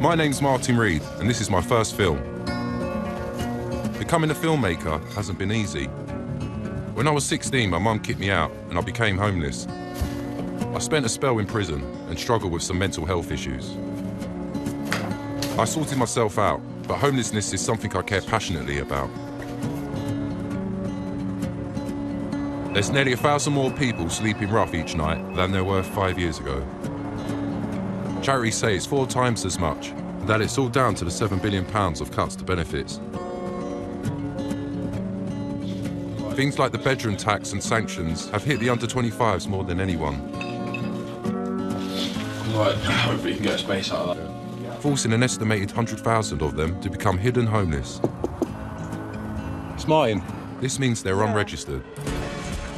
My name's Martin Reed, and this is my first film. Becoming a filmmaker hasn't been easy. When I was 16, my mum kicked me out and I became homeless. I spent a spell in prison and struggled with some mental health issues. I sorted myself out, but homelessness is something I care passionately about. There's nearly 1,000 more people sleeping rough each night than there were 5 years ago. Charities say it's 4 times as much, and that it's all down to the £7 billion of cuts to benefits. Things like the bedroom tax and sanctions have hit the under-25s more than anyone. Right, hopefully you can get a space out of that. Forcing an estimated 100,000 of them to become hidden homeless. It's mine. This means they're unregistered,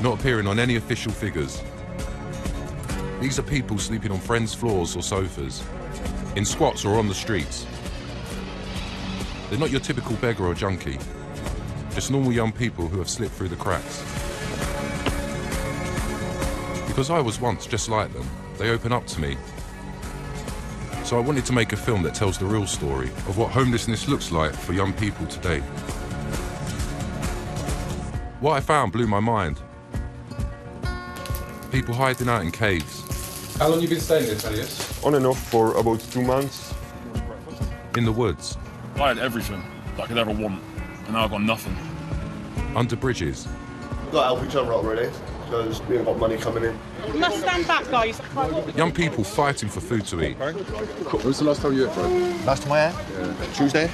not appearing on any official figures. These are people sleeping on friends' floors or sofas, in squats or on the streets. They're not your typical beggar or junkie, just normal young people who have slipped through the cracks. Because I was once just like them, they open up to me. So I wanted to make a film that tells the real story of what homelessness looks like for young people today. What I found blew my mind. People hiding out in caves. How long have you been staying there, Thaddeus? On and off for about 2 months. In the woods. I had everything that I could ever want, and now I've got nothing. Under bridges. We've got to help each other out really, because we haven't got money coming in. You must stand back, guys. Young people fighting for food to eat. When was the last time you ate, Fred? Last time I had? Yeah. Tuesday.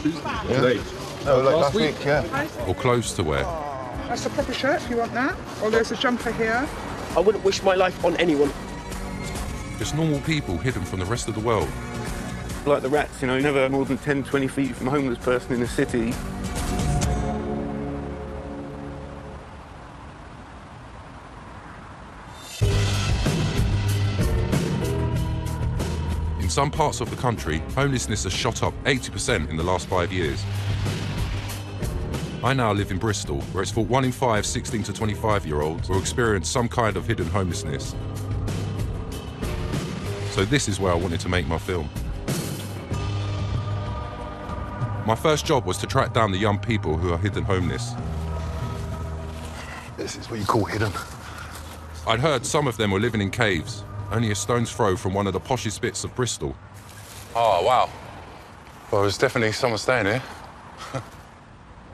Yeah. Today? No, like last week, yeah. Or clothes to wear. That's a proper shirt if you want that. Or there's a jumper here. I wouldn't wish my life on anyone. Just normal people hidden from the rest of the world. Like the rats, you know, never more than 10, 20 feet from a homeless person in the city. In some parts of the country, homelessness has shot up 80% in the last 5 years. I now live in Bristol, where it's thought 1 in 5 16 to 25-year-olds will experience some kind of hidden homelessness. So this is where I wanted to make my film. My first job was to track down the young people who are hidden homeless. This is what you call hidden. I'd heard some of them were living in caves, only a stone's throw from one of the poshest bits of Bristol. Oh, wow. Well, there's definitely someone staying here.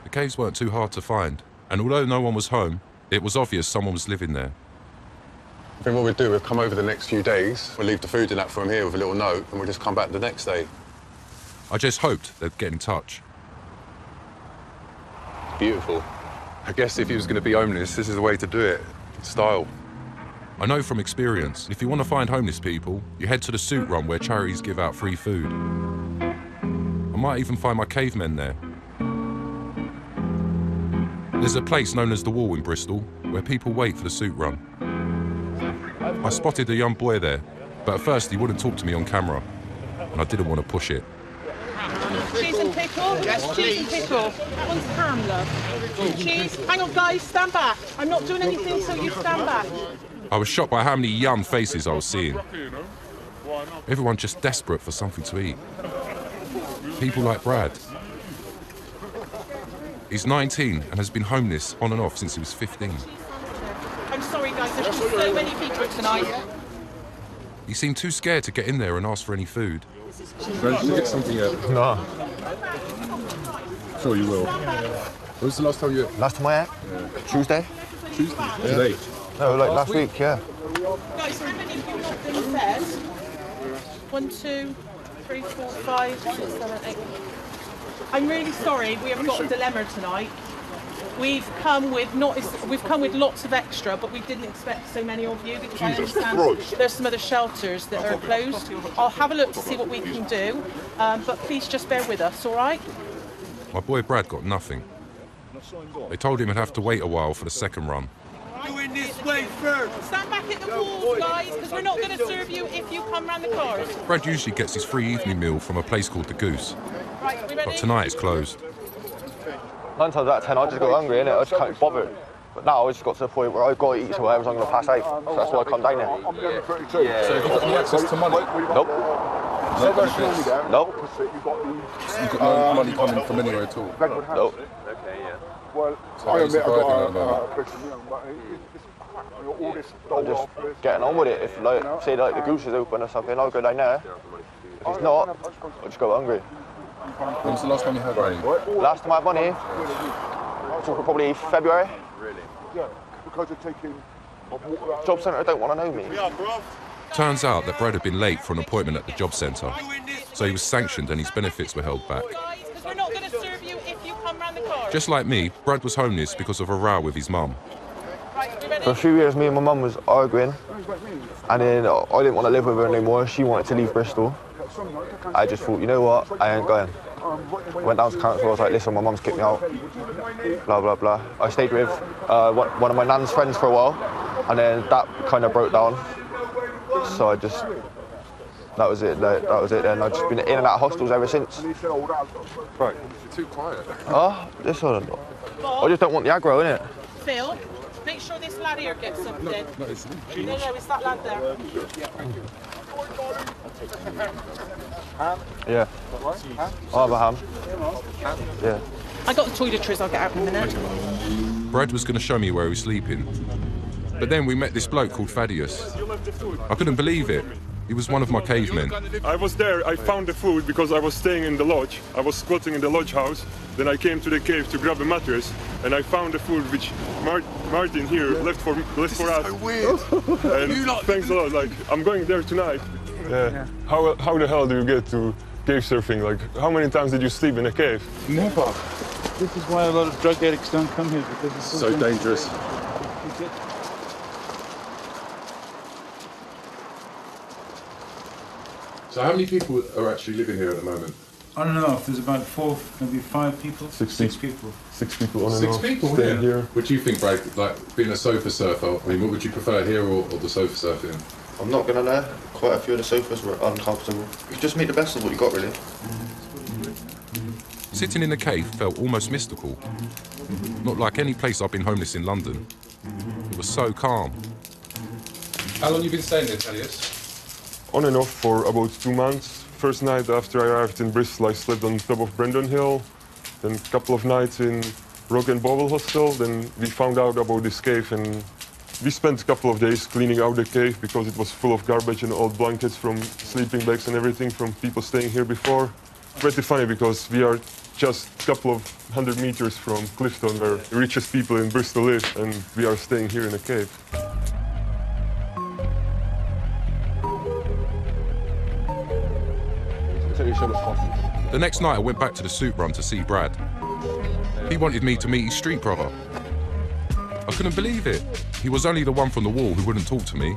The caves weren't too hard to find, and although no one was home, it was obvious someone was living there. I think what we'll do, we'll come over the next few days, we'll leave the food in that from here with a little note, and we'll just come back the next day. I just hoped they'd get in touch. Beautiful. I guess if he was going to be homeless, this is the way to do it. Style. I know from experience, if you want to find homeless people, you head to the Suit Run where charities give out free food. I might even find my cavemen there. There's a place known as The Wall in Bristol, where people wait for the Suit Run. I spotted a young boy there, but at first he wouldn't talk to me on camera, and I didn't want to push it. Cheese and pickle? Yes, cheese and pickle. That one's ham, love. Cheese. Hang on, guys, stand back. I'm not doing anything until you stand back. I was shocked by how many young faces I was seeing. Everyone just desperate for something to eat. People like Brad. He's 19 and has been homeless on and off since he was 15. I'm sorry, guys, there's just so many people tonight. He seemed too scared to get in there and ask for any food. Fred, did you get something yet? No. Sure you will. When was the last time you ate? Last time I had? Yeah. Tuesday. Tuesday? Yeah. Today? No, like last week, yeah. Guys, how many of you have been fed? 1, 2, 3, 4, 5, 6, 7, 8. I'm really sorry, we have got a dilemma tonight. We've come with lots of extra, but we didn't expect so many of you because I understand there's some other shelters that are closed. I'll have a look to see what we can do, but please just bear with us, all right? My boy Brad got nothing. They told him he'd have to wait a while for the second run. Going this way first. Stand back at the walls, guys, because we're not going to serve you if you come round the cars. Brad usually gets his free evening meal from a place called The Goose, Right, we ready? but tonight it's closed. 9 times out of 10, I just got hungry, innit? I just can't be bothered. But now I just got to the point where I've got to eat somewhere else, I'm going to pass out. So that's why I come down here. So have you got any access to money? Nope. No benefits? No. You've got no money coming from anywhere at all? No. So how are you surviving at the moment? I'm just getting on with it. If, like, say, like, the goose is open or something, I'll go down there. If it's not, I'll just go hungry. When was the last time you had money? Last time I had money, probably February. Job centre don't want to know me. Turns out that Brad had been late for an appointment at the job centre, so he was sanctioned and his benefits were held back. Guys, because we're not going to serve you if you come round the car. Just like me, Brad was homeless because of a row with his mum. Right, we ready? For a few years, me and my mum was arguing, and then I didn't want to live with her anymore. She wanted to leave Bristol. I just thought, you know what, I ain't going. Went down to council, I was like, listen, my mum's kicked me out, blah, blah, blah. I stayed with one of my nan's friends for a while, and then that kind of broke down. So that was it then. I've just been in and out of hostels ever since. Right, you're too quiet. Oh, this one. I just don't want the aggro, innit? Phil, make sure this lad here gets something. No, it's that lad there. Yeah. I'll have a ham. Yeah. I got the toiletries, I'll get out in a minute. Brad was going to show me where he was sleeping. But then we met this bloke called Thaddeus. I couldn't believe it. He was one of my cavemen. I was there, I found the food because I was staying in the lodge. I was squatting in the lodge house. Then I came to the cave to grab a mattress and I found the food which Martin here left for us. So weird. And thanks a lot, like, I'm going there tonight. Yeah. How the hell do you get to cave surfing? Like, how many times did you sleep in a cave? Never. This is why a lot of drug addicts don't come here, because it's So dangerous. So how many people are actually living here at the moment? I don't know, if there's about 4, maybe 5 people. 6 people. 6 people on and 6 off. people staying here. What do you think, Brad? Like being a sofa surfer, I mean, what would you prefer here or the sofa surfing? I'm not gonna lie, quite a few of the sofas were uncomfortable. You just make the best of what you got, really. Sitting in the cave felt almost mystical. Not like any place I've been homeless in London. It was so calm. How long have you been staying there, Thaddeus? On and off for about 2 months. First night after I arrived in Bristol, I slept on top of Brandon Hill. Then a couple of nights in Rock and Bobble Hostel. Then we found out about this cave and we spent a couple of days cleaning out the cave because it was full of garbage and old blankets from sleeping bags and everything from people staying here before. Pretty funny because we are just a couple of 100 meters from Clifton, where the richest people in Bristol live, and we are staying here in a cave. The next night I went back to the soup run to see Brad. He wanted me to meet his street brother. I couldn't believe it. He was only the one from the wall who wouldn't talk to me.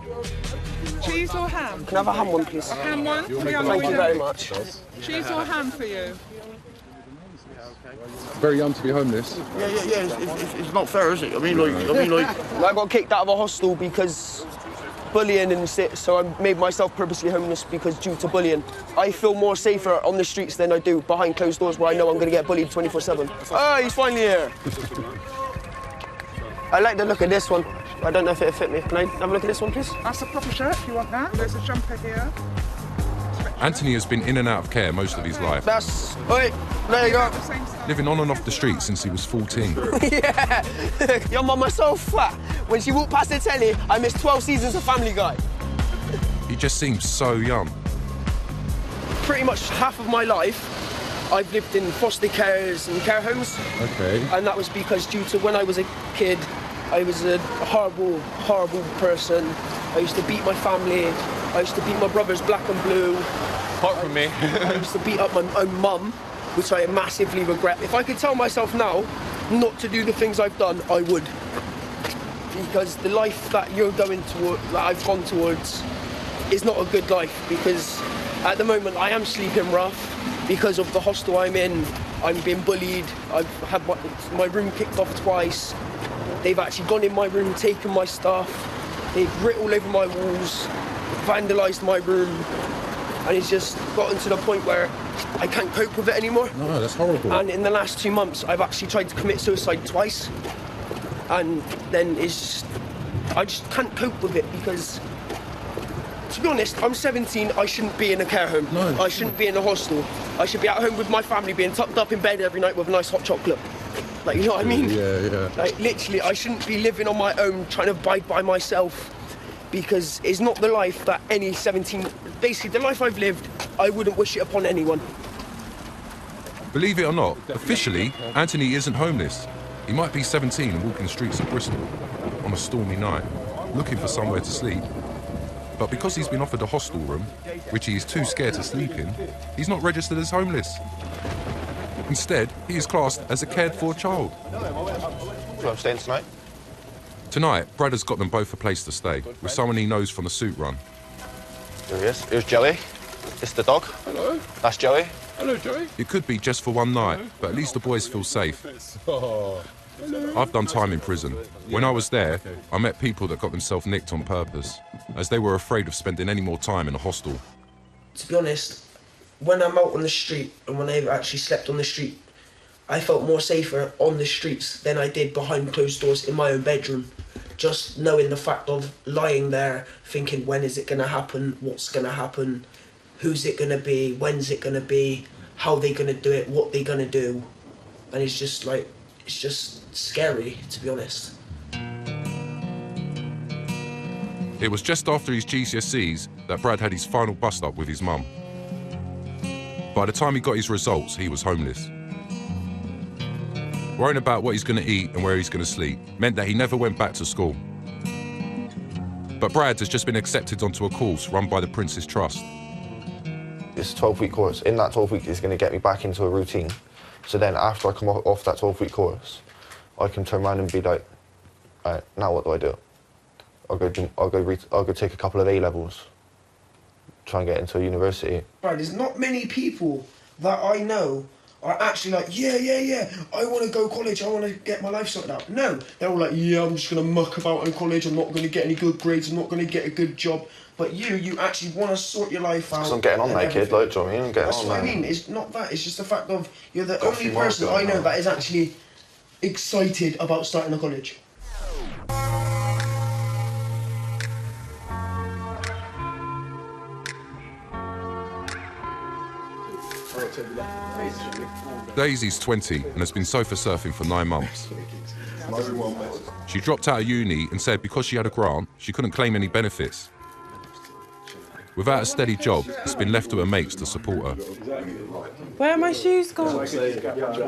Cheese or ham? Can I have a ham one, please? Ham one? Thank you very much. Cheese or ham for you? Very young to be homeless. Yeah. It's not fair, is it? I mean, I got kicked out of a hostel because bullying and shit, so I made myself purposely homeless because due to bullying. I feel more safer on the streets than I do behind closed doors where I know I'm going to get bullied 24/7. Oh, he's finally here. I like the look of this one. I don't know if it'll fit me. Can I have a look at this one, please? That's a proper shirt, if you want that. There's a jumper here. Anthony has been in and out of care most of his life, Wait, there you go. living on and off the street since he was 14. Yeah. Your mum was so fat. When she walked past the telly, I missed 12 seasons of Family Guy. He just seems so young. Pretty much half of my life, I've lived in foster cares and care homes. Okay. And that was because due to when I was a kid, I was a horrible, horrible person. I used to beat my family. I used to beat my brothers black and blue. Apart from me. I used to beat up my own mum, which I massively regret. If I could tell myself now not to do the things I've done, I would. Because the life that you're going toward, that I've gone towards, is not a good life. Because at the moment I am sleeping rough because of the hostel I'm in. I'm being bullied. I've had my room kicked off twice. They've actually gone in my room, taken my stuff. They've writ all over my walls, vandalised my room. And it's just gotten to the point where I can't cope with it anymore. No, that's horrible. And in the last 2 months, I've actually tried to commit suicide twice. And then I just can't cope with it because To be honest, I'm 17, I shouldn't be in a care home. No. I shouldn't be in a hostel. I should be at home with my family, being tucked up in bed every night with a nice hot chocolate. Like, you know what I mean? Yeah. Like, literally, I shouldn't be living on my own, trying to abide by myself, because it's not the life that any 17... Basically, the life I've lived, I wouldn't wish it upon anyone. Believe it or not, officially, Anthony isn't homeless. He might be 17 and walking the streets of Bristol on a stormy night, looking for somewhere to sleep. But because he's been offered a hostel room, which he is too scared to sleep in, he's not registered as homeless. Instead, he is classed as a cared-for child. I'm staying tonight. Tonight, Brad has got them both a place to stay, with someone he knows from the suit run. Here he is. Here's Jelly. It's the dog. Hello. That's Jelly. Hello, Joey. It could be just for one night, but at least the boys feel safe. I've done time in prison. When I was there, I met people that got themselves nicked on purpose, as they were afraid of spending any more time in a hostel. To be honest, when I'm out on the street and when I've actually slept on the street, I felt more safer on the streets than I did behind closed doors in my own bedroom. Just knowing the fact of lying there, thinking, when is it going to happen? What's going to happen? Who's it going to be? When's it going to be? How they going to do it? What they going to do? And it's just like, it's just scary, to be honest. It was just after his GCSEs that Brad had his final bust-up with his mum. By the time he got his results, he was homeless. Worrying about what he's going to eat and where he's going to sleep meant that he never went back to school. But Brad has just been accepted onto a course run by the Prince's Trust. It's a 12-week course. In that 12 weeks, it's going to get me back into a routine. So then after I come off that 12-week course, I can turn around and be like, all right, now what do? I'll go take a couple of A-levels, try and get into a university. Right, there's not many people that I know are actually like, yeah, I want to go college, I want to get my life sorted out. No, they're all like, yeah, I'm just going to muck about in college, I'm not going to get any good grades, I'm not going to get a good job. But you actually want to sort your life out. Because I'm getting on there, kid, like, do you know what I mean? I'm getting That's on what there. I mean, it's not that, it's just the fact of, you're the only person I know that is actually excited about starting a college. Daisy's 20 and has been sofa surfing for 9 months. She dropped out of uni and said because she had a grant, she couldn't claim any benefits. Without a steady job, it's been left to her mates to support her. Where are my shoes gone?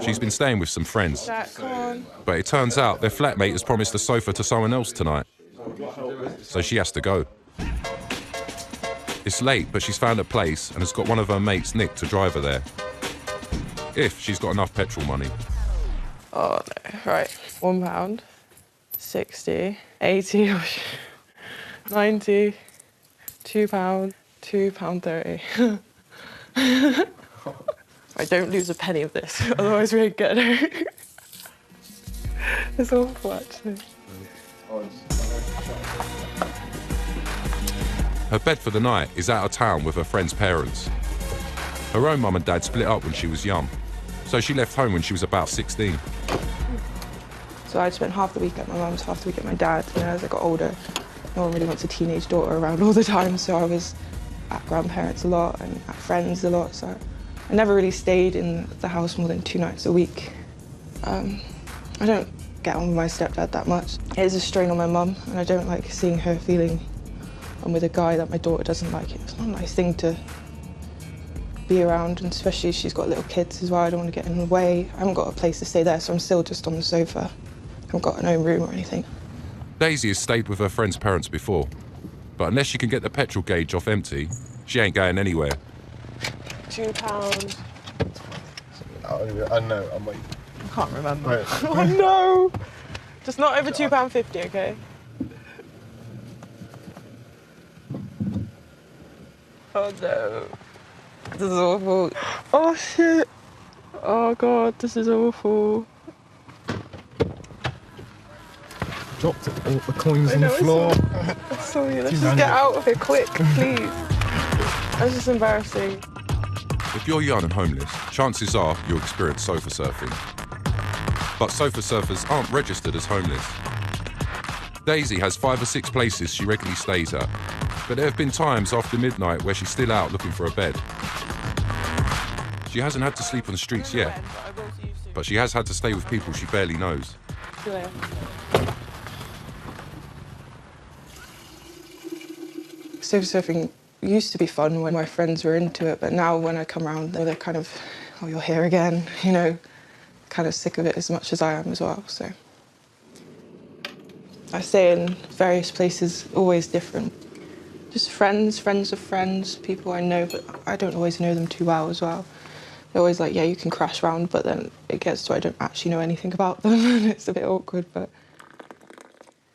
She's been staying with some friends. Jack, come on. But it turns out their flatmate has promised a sofa to someone else tonight. So she has to go. It's late, but she's found a place and has got one of her mates, Nick, to drive her there. If she's got enough petrol money. Oh no, right. £1, 60, 80, 90, £2, £2.30. I don't lose a penny of this, otherwise we're good. It's awful, actually. Her bed for the night is out of town with her friend's parents. Her own mum and dad split up when she was young, so she left home when she was about 16. So I'd spent half the week at my mum's, half the week at my dad's, and as I got older, no one really wants a teenage daughter around all the time, so I was at grandparents a lot and at friends a lot, so I never really stayed in the house more than 2 nights a week. I don't get on with my stepdad that much. It is a strain on my mum, and I don't like seeing her feeling I'm with a guy that my daughter doesn't like. It's not a nice thing to be around, and especially she's got little kids as well. I don't want to get in the way. I haven't got a place to stay there, so I'm still just on the sofa. I haven't got an own room or anything. Daisy has stayed with her friend's parents before, but unless she can get the petrol gauge off empty, she ain't going anywhere. £2. I know, I might. I can't remember. Right. Oh no! Just not over £2.50, okay? Oh no. This is awful. Oh shit. Oh god, this is awful. Dropped all the coins on the floor. Sorry, let's just get out of here quick, please. That's just embarrassing. If you're young and homeless, chances are you'll experience sofa surfing. But sofa surfers aren't registered as homeless. Daisy has 5 or 6 places she regularly stays at, But there have been times after midnight where she's still out looking for a bed. She hasn't had to sleep on the streets yet, but she has had to stay with people she barely knows. Sofa surfing used to be fun when my friends were into it, but now when I come around, they're kind of, oh, you're here again, you know, kind of sick of it as much as I am as well, so. I stay in various places, always different. Just friends of friends, people I know, but I don't always know them too well as well. They're always like, yeah, you can crash around, but then it gets to I don't actually know anything about them, and it's a bit awkward, but.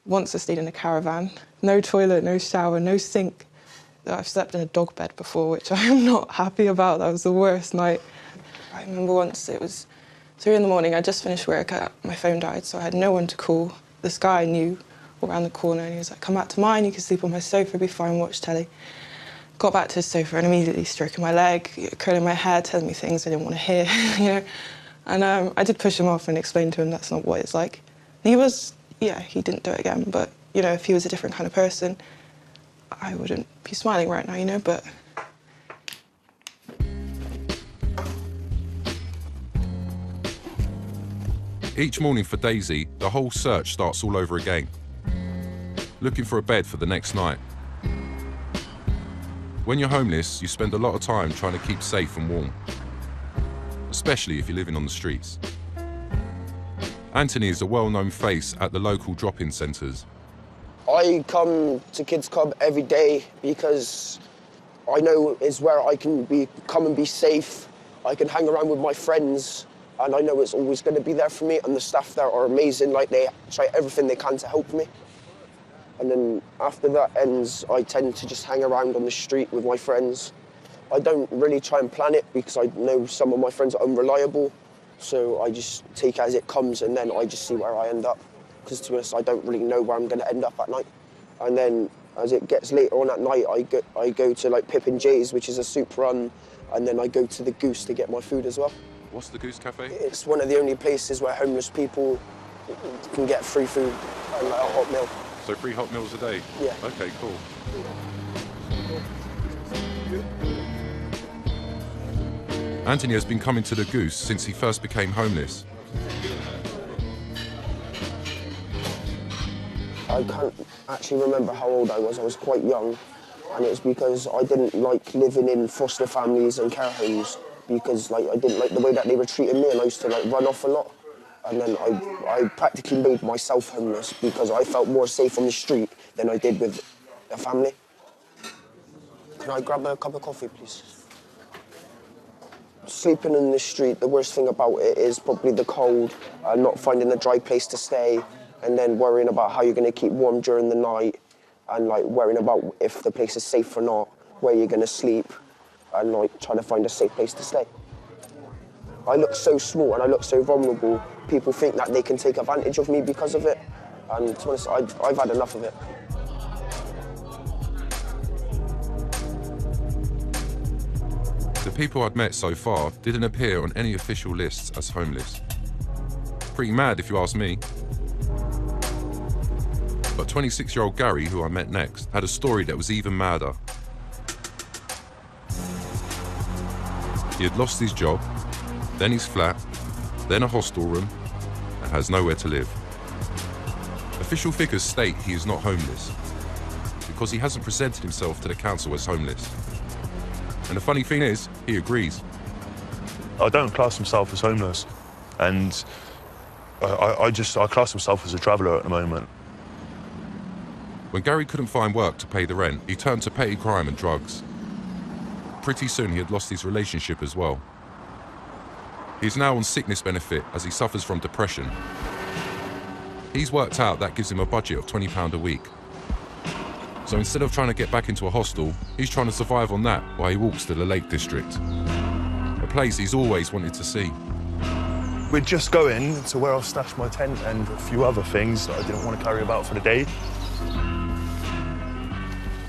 Once I stayed in a caravan, no toilet, no shower, no sink. I've slept in a dog bed before, which I am not happy about. That was the worst night. I remember once it was 3 in the morning, I just finished work, my phone died, so I had no one to call. This guy I knew around the corner, and he was like, come back to mine, you can sleep on my sofa, be fine, watch telly. Got back to his sofa and immediately stroking my leg, curling my hair, telling me things I didn't want to hear, you know. And I did push him off and explain to him that's not what it's like. And he was, yeah, he didn't do it again, but, you know, if he was a different kind of person, I wouldn't be smiling right now, you know, but... Each morning for Daisy, the whole search starts all over again. Looking for a bed for the next night. When you're homeless, you spend a lot of time trying to keep safe and warm, especially if you're living on the streets. Anthony is a well-known face at the local drop-in centres. I come to Kids Club every day because I know it's where I can come and be safe. I can hang around with my friends, and I know it's always going to be there for me, and the staff there are amazing. Like, they try everything they can to help me. And then after that ends, I tend to just hang around on the street with my friends. I don't really try and plan it because I know some of my friends are unreliable. So I just take it as it comes, and then I just see where I end up. Because to be honest, I don't really know where I'm going to end up at night. And then as it gets later on at night, I go to like Pip and Jay's, which is a soup run, and then I go to the Goose to get my food as well. What's the Goose Cafe? It's one of the only places where homeless people can get free food and like a hot meal. So 3 hot meals a day? Yeah. Okay, cool. Anthony has been coming to the Goose since he first became homeless. I can't actually remember how old I was quite young, and it's because I didn't like living in foster families and care homes because like I didn't like the way that they were treating me, and I used to like run off a lot. And then I practically made myself homeless because I felt more safe on the street than I did with a family. Can I grab a cup of coffee, please? Sleeping in the street, the worst thing about it is probably the cold, not finding a dry place to stay, and then worrying about how you're going to keep warm during the night, and like worrying about if the place is safe or not, where you're going to sleep, and like trying to find a safe place to stay. I look so small and I look so vulnerable. People think that they can take advantage of me because of it, and to be honest, I've had enough of it. The people I'd met so far didn't appear on any official lists as homeless. Pretty mad if you ask me. But 26-year-old Gary, who I met next, had a story that was even madder. He had lost his job, then his flat, then a hostel room, and has nowhere to live. Official figures state he is not homeless because he hasn't presented himself to the council as homeless. And the funny thing is, he agrees. I don't class myself as homeless, and I class myself as a traveller at the moment. When Gary couldn't find work to pay the rent, he turned to petty crime and drugs. Pretty soon he had lost his relationship as well. He's now on sickness benefit as he suffers from depression. He's worked out that gives him a budget of £20 a week. So instead of trying to get back into a hostel, he's trying to survive on that while he walks to the Lake District, a place he's always wanted to see. We're just going to where I've stashed my tent and a few other things that I didn't want to carry about for the day.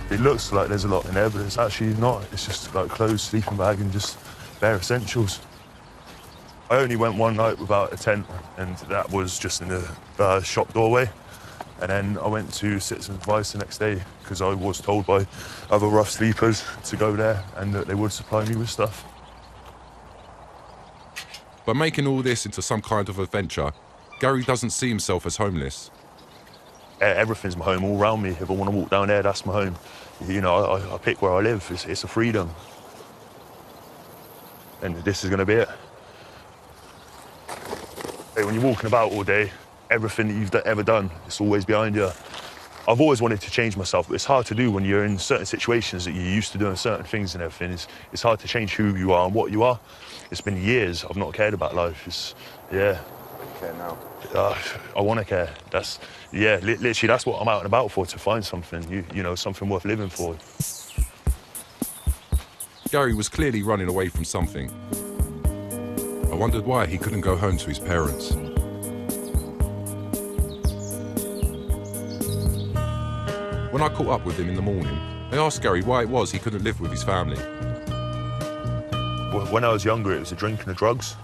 It looks like there's a lot in there, but it's actually not. It's just like clothes, sleeping bag, and just bare essentials. I only went one night without a tent, and that was just in the shop doorway. And then I went to Citizens Advice the next day because I was told by other rough sleepers to go there and that they would supply me with stuff. By making all this into some kind of adventure, Gary doesn't see himself as homeless. Everything's my home all around me. If I want to walk down there, that's my home. You know, I pick where I live. It's a freedom. And this is going to be it. Hey, when you're walking about all day, everything that you've ever done, it's always behind you. I've always wanted to change myself, but it's hard to do when you're in certain situations that you're used to doing certain things and everything. It's hard to change who you are and what you are. It's been years I've not cared about life. Yeah. I care now. I want to care. Literally, that's what I'm out and about for, to find something, you know, something worth living for. Gary was clearly running away from something. I wondered why he couldn't go home to his parents. When I caught up with him in the morning, I asked Gary why it was he couldn't live with his family. When I was younger, it was the drink and the drugs,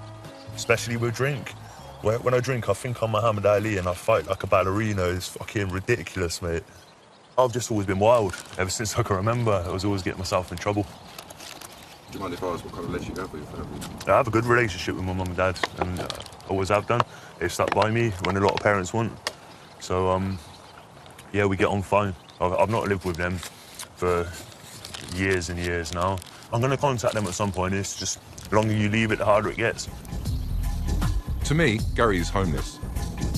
especially with drink. When I drink, I think I'm Muhammad Ali and I fight like a ballerina. It's fucking ridiculous, mate. I've just always been wild. Ever since I can remember, I was always getting myself in trouble. Do you mind if I ask what kind of relationship you have with your family? I have a good relationship with my mum and dad, and always have done. They've stuck by me when a lot of parents won't. So, yeah, we get on fine. I've not lived with them for years and years now. I'm going to contact them at some point. It's just, the longer you leave it, the harder it gets. To me, Gary is homeless.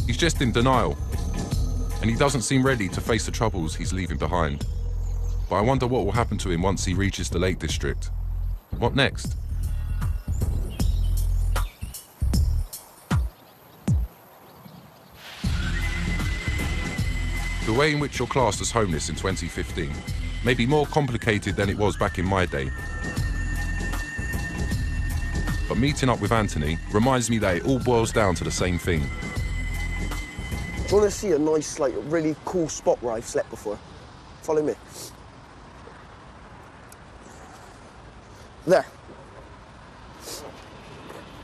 He's just in denial. And he doesn't seem ready to face the troubles he's leaving behind. But I wonder what will happen to him once he reaches the Lake District. What next? The way in which you're classed as homeless in 2015 may be more complicated than it was back in my day. But meeting up with Anthony reminds me that it all boils down to the same thing. Do you want to see a nice, like, really cool spot where I've slept before? Follow me. There.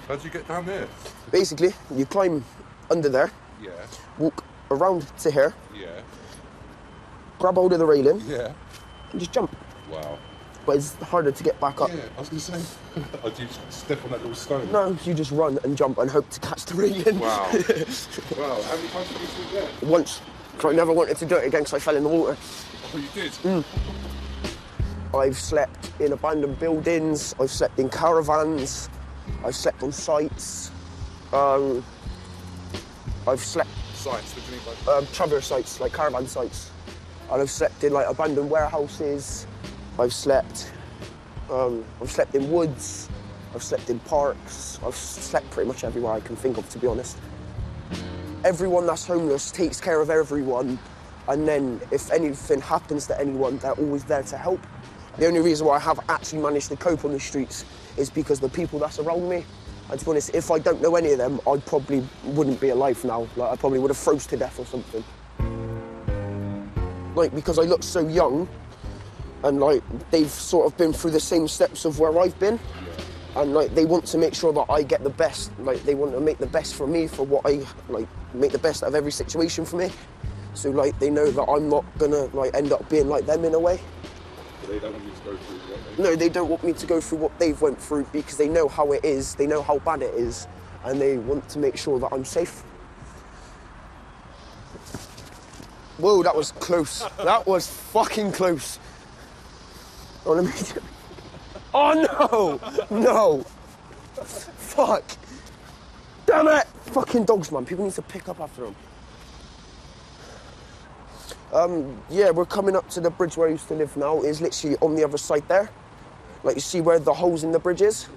How'd you get down there? Basically, you climb under there. Yeah. Walk around to here. Yeah. Grab hold of the railing. Yeah. And just jump. Wow. But it's harder to get back up. Yeah, I was going to say, did you step on that little stone? No, you just run and jump and hope to catch the railing. Wow. Wow, how many times did you sleep there? Once. So I never wanted to do it again because I fell in the water. Oh, you did? I've slept in abandoned buildings, I've slept in caravans, I've slept on sites. I've slept... Sites? What do you mean by... traveller sites, like caravan sites. And I've slept in, like, abandoned warehouses. I've slept in woods, I've slept in parks, I've slept pretty much everywhere I can think of, to be honest. Everyone that's homeless takes care of everyone, and then if anything happens to anyone, they're always there to help. The only reason why I have actually managed to cope on the streets is because the people that's around me. And to be honest, if I don't know any of them, I probably wouldn't be alive now. Like, I probably would have froze to death or something. Like, because I look so young, and like they've sort of been through the same steps of where I've been, and like they want to make sure that I get the best. Like they want to make the best for me, for what I like, make the best out of every situation for me. So like they know that I'm not gonna like end up being like them in a way. But they don't want you to go through what No, they don't want me to go through what they've went through because they know how it is, they know how bad it is, and they want to make sure that I'm safe. Whoa, that was close. That was fucking close. Oh, let me... Oh, no! No! Fuck! Damn it! Fucking dogs, man. People need to pick up after them. Yeah, we're coming up to the bridge where I used to live now. It's literally on the other side there. Like, you see where the holes in the bridge is?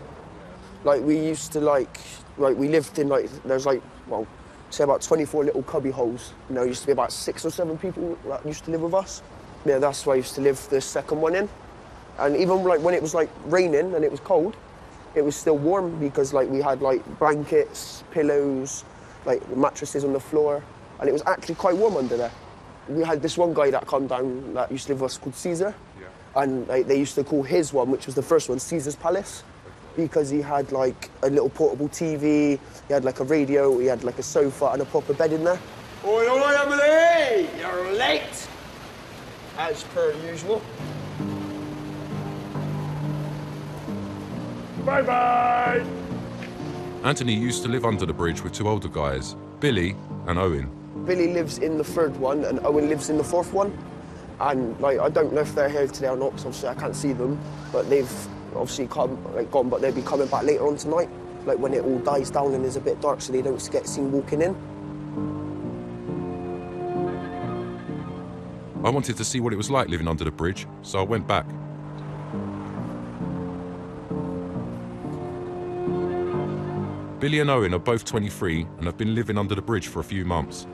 Like, we used to, like, we lived in, like, there's, like, well, say about 24 little cubby holes. You know, used to be about 6 or 7 people that used to live with us. Yeah, that's where I used to live the second one in. And even like when it was like raining and it was cold, it was still warm because like we had like blankets, pillows, like mattresses on the floor, and it was actually quite warm under there. We had this one guy that come down that used to live with us called Caesar, and like, they used to call his one, which was the first one, Caesar's Palace, because he had like a little portable TV, he had like a radio, he had like a sofa and a proper bed in there. Oi, oi, Emily! late, as per usual. Bye-bye! Anthony used to live under the bridge with two older guys, Billy and Owen. Billy lives in the third one, and Owen lives in the fourth one. And like, I don't know if they're here today or not, because obviously I can't see them. But they've obviously gone, but they'll be coming back later on tonight, like when it all dies down and is a bit dark, so they don't get seen walking in. I wanted to see what it was like living under the bridge, so I went back. Billy and Owen are both 23 and have been living under the bridge for a few months.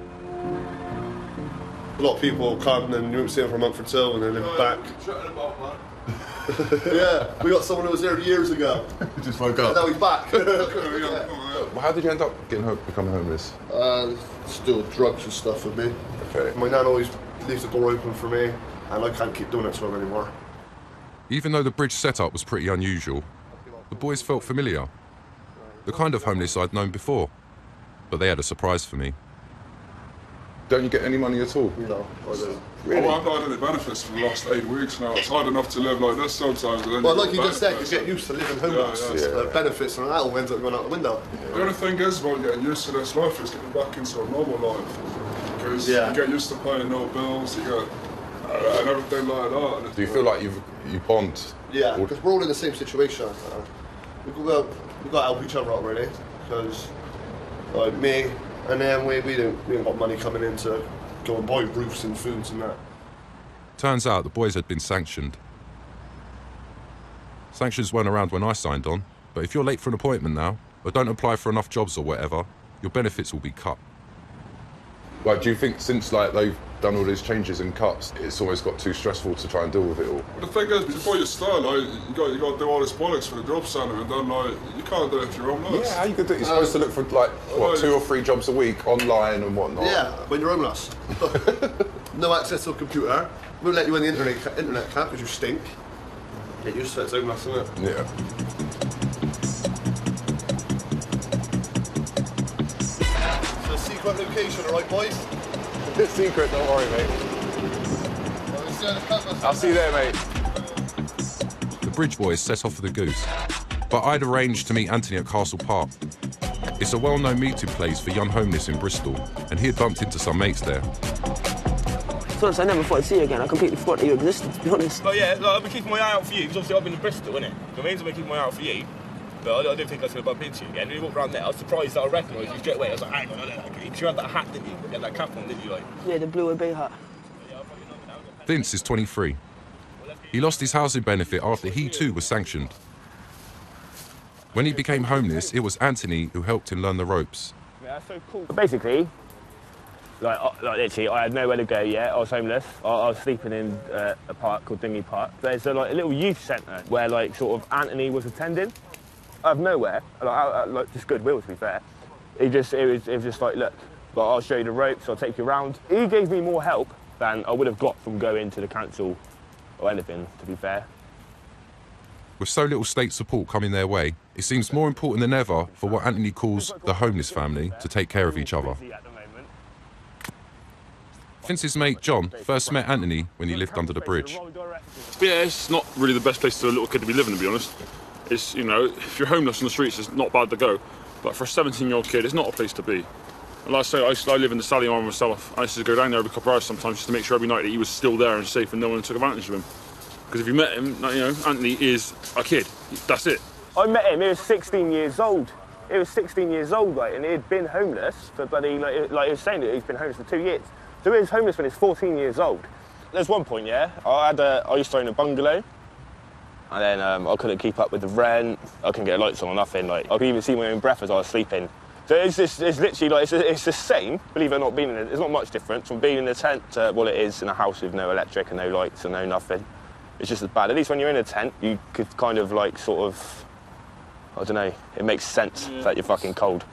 A lot of people come and you won't see them for a month or two and then live back. Yeah, we got someone who was there years ago. Just woke up. And now he's back. Well, how did you end up becoming homeless? Still drugs and stuff with me. Okay. My nan always leaves the door open for me, and I can't keep doing it to him anymore. Even though the bridge setup was pretty unusual, the boys felt familiar. The kind of homeless I'd known before, but they had a surprise for me. Don't you get any money at all? No, I don't. Really? I've not had any benefits for the last 8 weeks now. It's hard enough to live like this sometimes. Well, like you just said, you get used to living homeless. Benefits and that all ends up going out the window. The only thing is about getting used to this life is getting back into a normal life. Because you get used to paying no bills, you get and everything like that. Do you feel like you bond? Yeah, because we're all in the same situation. We've got to help each other out really, because like me and then we ain't got money coming in to go and buy roofs and foods and that. Turns out the boys had been sanctioned. Sanctions weren't around when I signed on, but if you're late for an appointment now, or don't apply for enough jobs or whatever, your benefits will be cut. Like, do you think since like they've done all these changes and cuts, it's almost got too stressful to try and deal with it all? But the thing is, before you start, like, you got to do all this bollocks for the job centre, and then like you can't do it if you're homeless. Yeah, how you could do it? You're supposed to look for like what, 2 or 3 jobs a week online and whatnot. Yeah, when you're homeless. No access to a computer. Won't let you in the internet cap because you stink. Get used to it, it's homeless, isn't it? Yeah. So secret location, alright boys? It's secret, don't worry, mate. I'll see you there, mate. The bridge boys set off for the Goose, but I'd arranged to meet Anthony at Castle Park. It's a well-known meeting place for young homeless in Bristol, and he had bumped into some mates there. To be honest, I never thought I'd see you again. I completely forgot that you existed, to be honest. But yeah, like, I've been keeping my eye out for you, because obviously I've been in Bristol, innit? You know what I mean? So I've been keeping my eye out for you. But I didn't think I was going to bump into you again. When you walked around there, I was surprised that I recognised you straight away. I was like, hang on, I know that kid. Because you had that hat, didn't you? You had that cap on, didn't you? Like? Yeah, the blue obey hat. Vince is 23. He lost his housing benefit after he too was sanctioned. When he became homeless, it was Anthony who helped him learn the ropes. Yeah, that's so cool. But basically, like literally, I had nowhere to go yet. I was homeless. I was sleeping in a park called Dingley Park. There's a little youth centre where like sort of Anthony was attending. Out of nowhere, like just goodwill to be fair. It was just like, look, I'll show you the ropes. I'll take you around. He gave me more help than I would have got from going to the council or anything. To be fair. With so little state support coming their way, it seems more important than ever for what Anthony calls the homeless family to take care of each other. Vince's mate John first met Anthony when he lived under the bridge. Yeah, it's not really the best place for a little kid to be living, to be honest. It's, you know, if you're homeless on the streets, it's not bad to go. But for a 17-year-old kid, it's not a place to be. And like I say, I live in the Sally Arm myself. I used to go down there every couple of hours sometimes just to make sure every night that he was still there and safe and no one took advantage of him. Because if you met him, you know, Anthony is a kid. That's it. I met him, he was 16 years old. He was 16 years old, like, and he had been homeless for bloody, like he was saying that he's been homeless for 2 years. So he was homeless when he was 14 years old. There's one point, yeah, I used to own a bungalow, and then I couldn't keep up with the rent, I couldn't get lights on or nothing, like, I could even see my own breath as I was sleeping. So it's literally, like, it's the same, believe it or not, being in it. There's not much difference from being in a tent to what it is in a house with no electric and no lights and no nothing. It's just as bad. At least when you're in a tent, you could kind of, like, sort of, I don't know, it makes sense that you're fucking cold.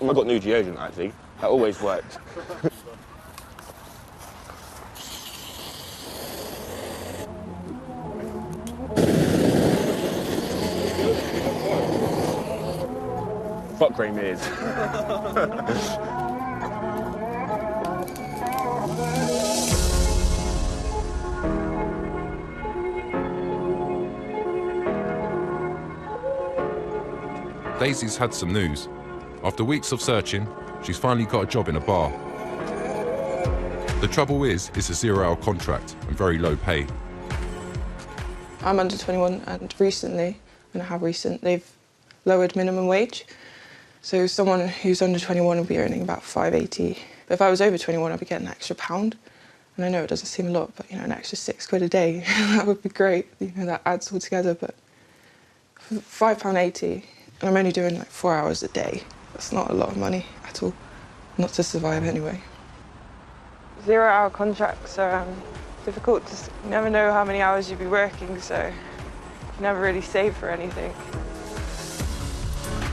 I got new deodorant, actually. That always worked. Fuck grey mirrors. Daisy's had some news. After weeks of searching, she's finally got a job in a bar. The trouble is, it's a 0-hour contract and very low pay. I'm under 21 and recently, they've lowered minimum wage. So someone who's under 21 will be earning about £5.80. But if I was over 21, I'd be getting an extra £1. And I know it doesn't seem a lot, but an extra £6 a day, that would be great. That adds all together, but £5.80, and I'm only doing 4 hours a day. That's not a lot of money at all, not to survive anyway. 0-hour contracts are difficult. You never know how many hours you'll be working, so you never really save for anything.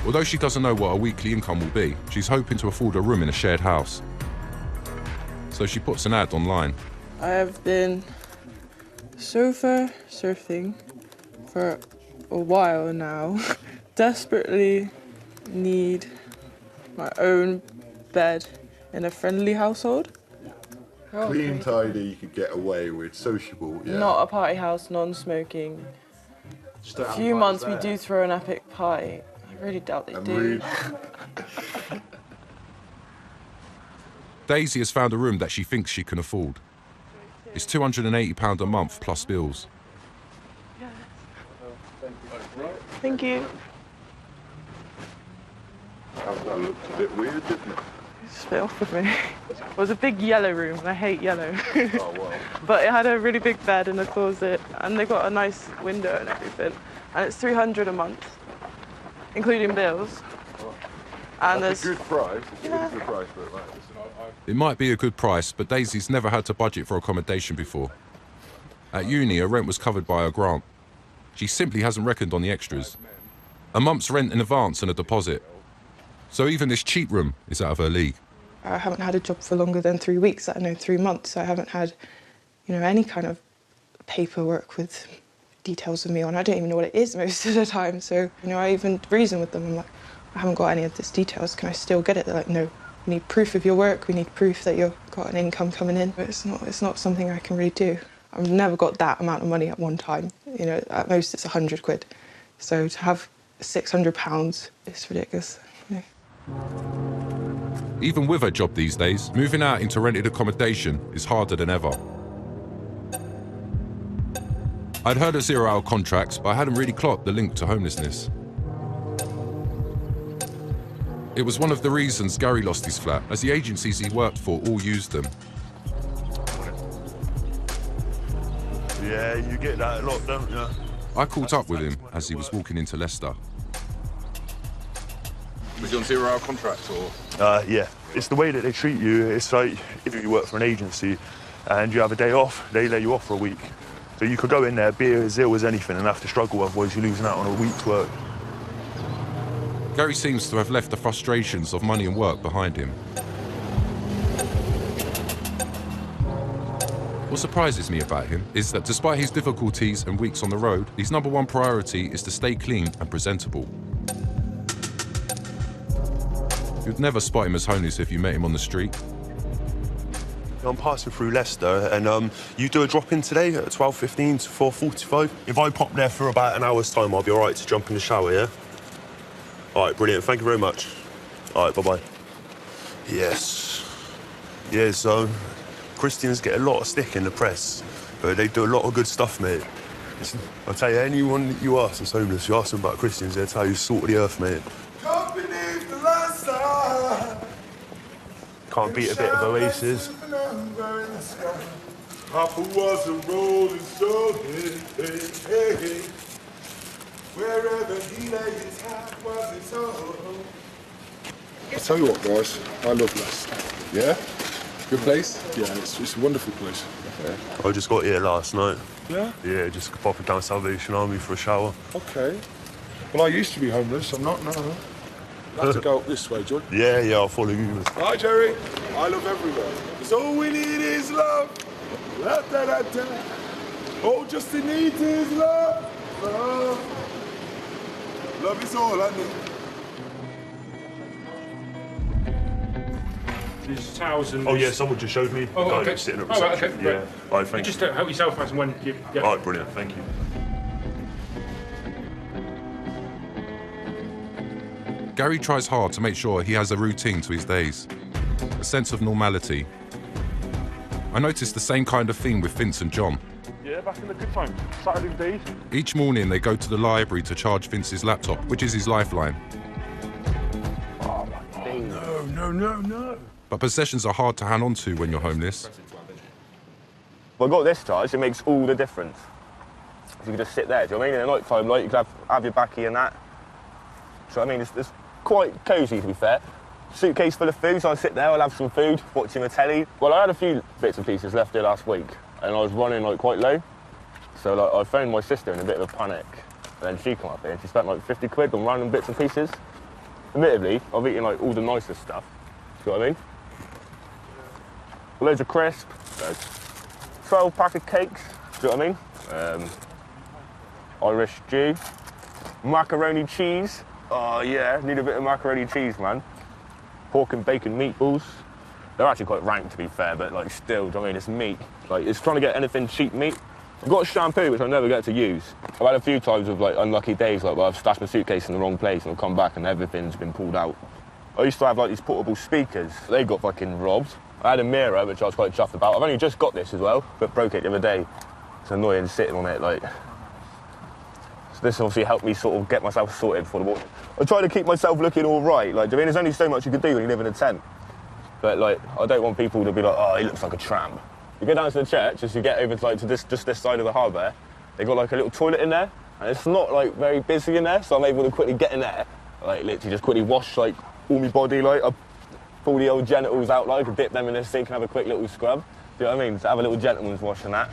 Although she doesn't know what her weekly income will be, she's hoping to afford a room in a shared house. So she puts an ad online. I have been sofa surfing for a while now. Desperately need my own bed in a friendly household. Clean, tidy, you could get away with, sociable, yeah. Not a party house, non-smoking. A few months we do throw an epic party. I really doubt they do. Daisy has found a room that she thinks she can afford. It's £280 a month plus bills. Thank you. That looked a bit weird, didn't it? It's a bit off with me. It was a big yellow room, and I hate yellow. Oh, wow. But it had a really big bed and a closet, and they got a nice window and everything. And it's £300 a month, including bills. And that's a good price. Yeah. It's a good price for it, right? It might be a good price, but Daisy's never had to budget for accommodation before. At uni, her rent was covered by her grant. She simply hasn't reckoned on the extras. A month's rent in advance and a deposit. So even this cheap room is out of her league. I haven't had a job for longer than 3 weeks, 3 months. I haven't had, any kind of paperwork with details of me on. I don't even know what it is most of the time. So, I even reason with them. I'm like, I haven't got any of these details. Can I still get it? They're like, no. We need proof of your work. We need proof that you've got an income coming in. But it's not something I can really do. I've never got that amount of money at one time. At most it's £100. So to have £600, it's ridiculous. Even with her job these days, moving out into rented accommodation is harder than ever. I'd heard of 0-hour contracts, but I hadn't really clocked the link to homelessness. It was one of the reasons Gary lost his flat, as the agencies he worked for all used them. Yeah, you get that a lot, don't you? I caught up with him as he was walking into Leicester. Was he on 0-hour contracts or? Yeah. It's the way that they treat you. It's like if you work for an agency and you have a day off, they lay you off for a week. So you could go in there, be as ill as anything and have to struggle, otherwise you're losing out on a week's work. Gary seems to have left the frustrations of money and work behind him. What surprises me about him is that despite his difficulties and weeks on the road, his number one priority is to stay clean and presentable. You'd never spot him as homeless if you met him on the street. I'm passing through Leicester and you do a drop-in today at 12:15 to 4:45. If I pop there for about an hour's time, I'll be all right to jump in the shower, yeah? All right, brilliant. Thank you very much. All right, bye-bye. Yes. Yeah, so Christians get a lot of stick in the press, but they do a lot of good stuff, mate. I'll tell you, anyone that you ask that's homeless, you ask them about Christians, they'll tell you salt of the earth, mate. Can't beat a bit of Oasis. Papa was a rolling stone, hey, hey. Wherever he lay his hat was his home. I tell you what, guys, I love Leicester. Yeah? Good place? Yeah, it's a wonderful place. Okay. I just got here last night. Yeah? Yeah, just popping down Salvation Army for a shower. Okay. Well, I used to be homeless. I'm not now. I have to go up this way, John. Yeah, I'll follow you. Hi, Jerry. I love everyone. Because all we need is love. La, da, da, da. All just we need is love. Love. Love is all I need. There's towels and... Oh, yeah, someone just showed me. Oh, okay. Sitting at Oh, right, reception. okay. Yeah. Right. All right, thank you. Just help yourself as and when you... Yeah. All right, brilliant. Thank you. Gary tries hard to make sure he has a routine to his days, a sense of normality. I noticed the same kind of theme with Vince and John. Yeah, back in the good time. Saturday days. Each morning they go to the library to charge Vince's laptop, which is his lifeline. Oh, my God. No. But possessions are hard to hang on to when you're homeless. If I got this charge, it makes all the difference. If you can just sit there, do you know what I mean? In the night time, like, you can have your backie and that. So I mean, it's quite cosy, to be fair. Suitcase full of food, so I'll sit there, I'll have some food, watching the telly. Well, I had a few bits and pieces left here last week, and I was running like quite low. So like, I phoned my sister in a bit of a panic, and then she came up here and she spent like 50 quid on random bits and pieces. Admittedly, I've eaten like all the nicest stuff, do you know what I mean? Loads of crisps, 12 pack of cakes, do you know what I mean? Irish stew, macaroni cheese. Oh yeah, need a bit of macaroni cheese, man. Pork and bacon meatballs. They're actually quite rank, to be fair, but like still, do you know what I mean? It's meat. Like, it's trying to get anything cheap meat. I've got a shampoo, which I never get to use. I've had a few times of like unlucky days, like where I've stashed my suitcase in the wrong place and I've come back and everything's been pulled out. I used to have like these portable speakers. They got fucking robbed. I had a mirror, which I was quite chuffed about. I've only just got this as well, but broke it the other day. It's annoying sitting on it, like. So this obviously helped me sort of get myself sorted for the morning. I try to keep myself looking all right. Like, I mean, there's only so much you can do when you live in a tent. But like, I don't want people to be like, oh, he looks like a tramp. You go down to the church, as you get over to like just this side of the harbour, they got like a little toilet in there, and it's not like very busy in there, so I'm able to quickly get in there, like literally just quickly wash like all my body, like I pull the old genitals out, like I could dip them in the sink and have a quick little scrub. Do you know what I mean? So have a little gentleman's wash and that.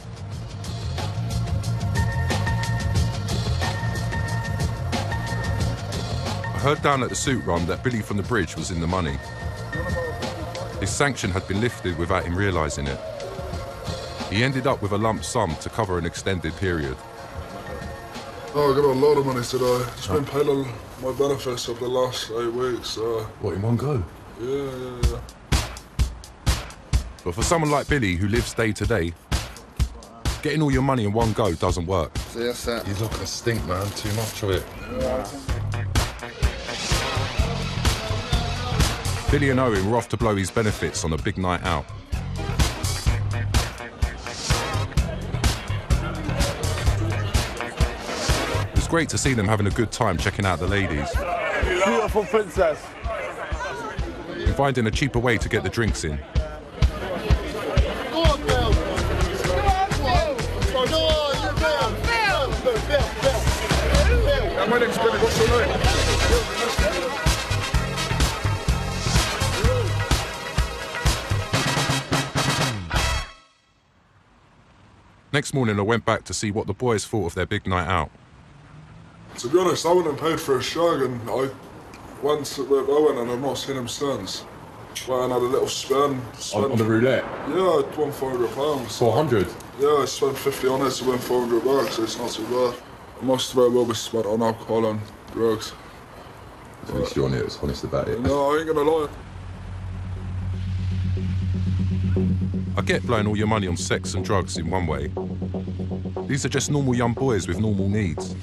I heard down at the suit run that Billy from the bridge was in the money. His sanction had been lifted without him realising it. He ended up with a lump sum to cover an extended period. Oh, I got a lot of money today. Just been paid all my benefits over the last 8 weeks. What, in one go? Yeah. But for someone like Billy, who lives day to day, getting all your money in one go doesn't work. See, that's that. He's not going to stink, man. Too much of it. Billy and Owen were off to blow his benefits on a big night out. It was great to see them having a good time checking out the ladies. Beautiful princess. And finding a cheaper way to get the drinks in. My name's Billy, what's your name? Next morning I went back to see what the boys thought of their big night out. To be honest, I went and paid for a shag and I went with Owen and I've not seen him since. Went and had a little spin. On the roulette? Yeah, I won £400. 400? Yeah, I spent 50 on it to win 400 bucks, so it's not too bad. Most of it will be spent on alcohol and drugs. At least you're honest about it. No, I ain't gonna lie. I get blowing all your money on sex and drugs in one way. These are just normal young boys with normal needs.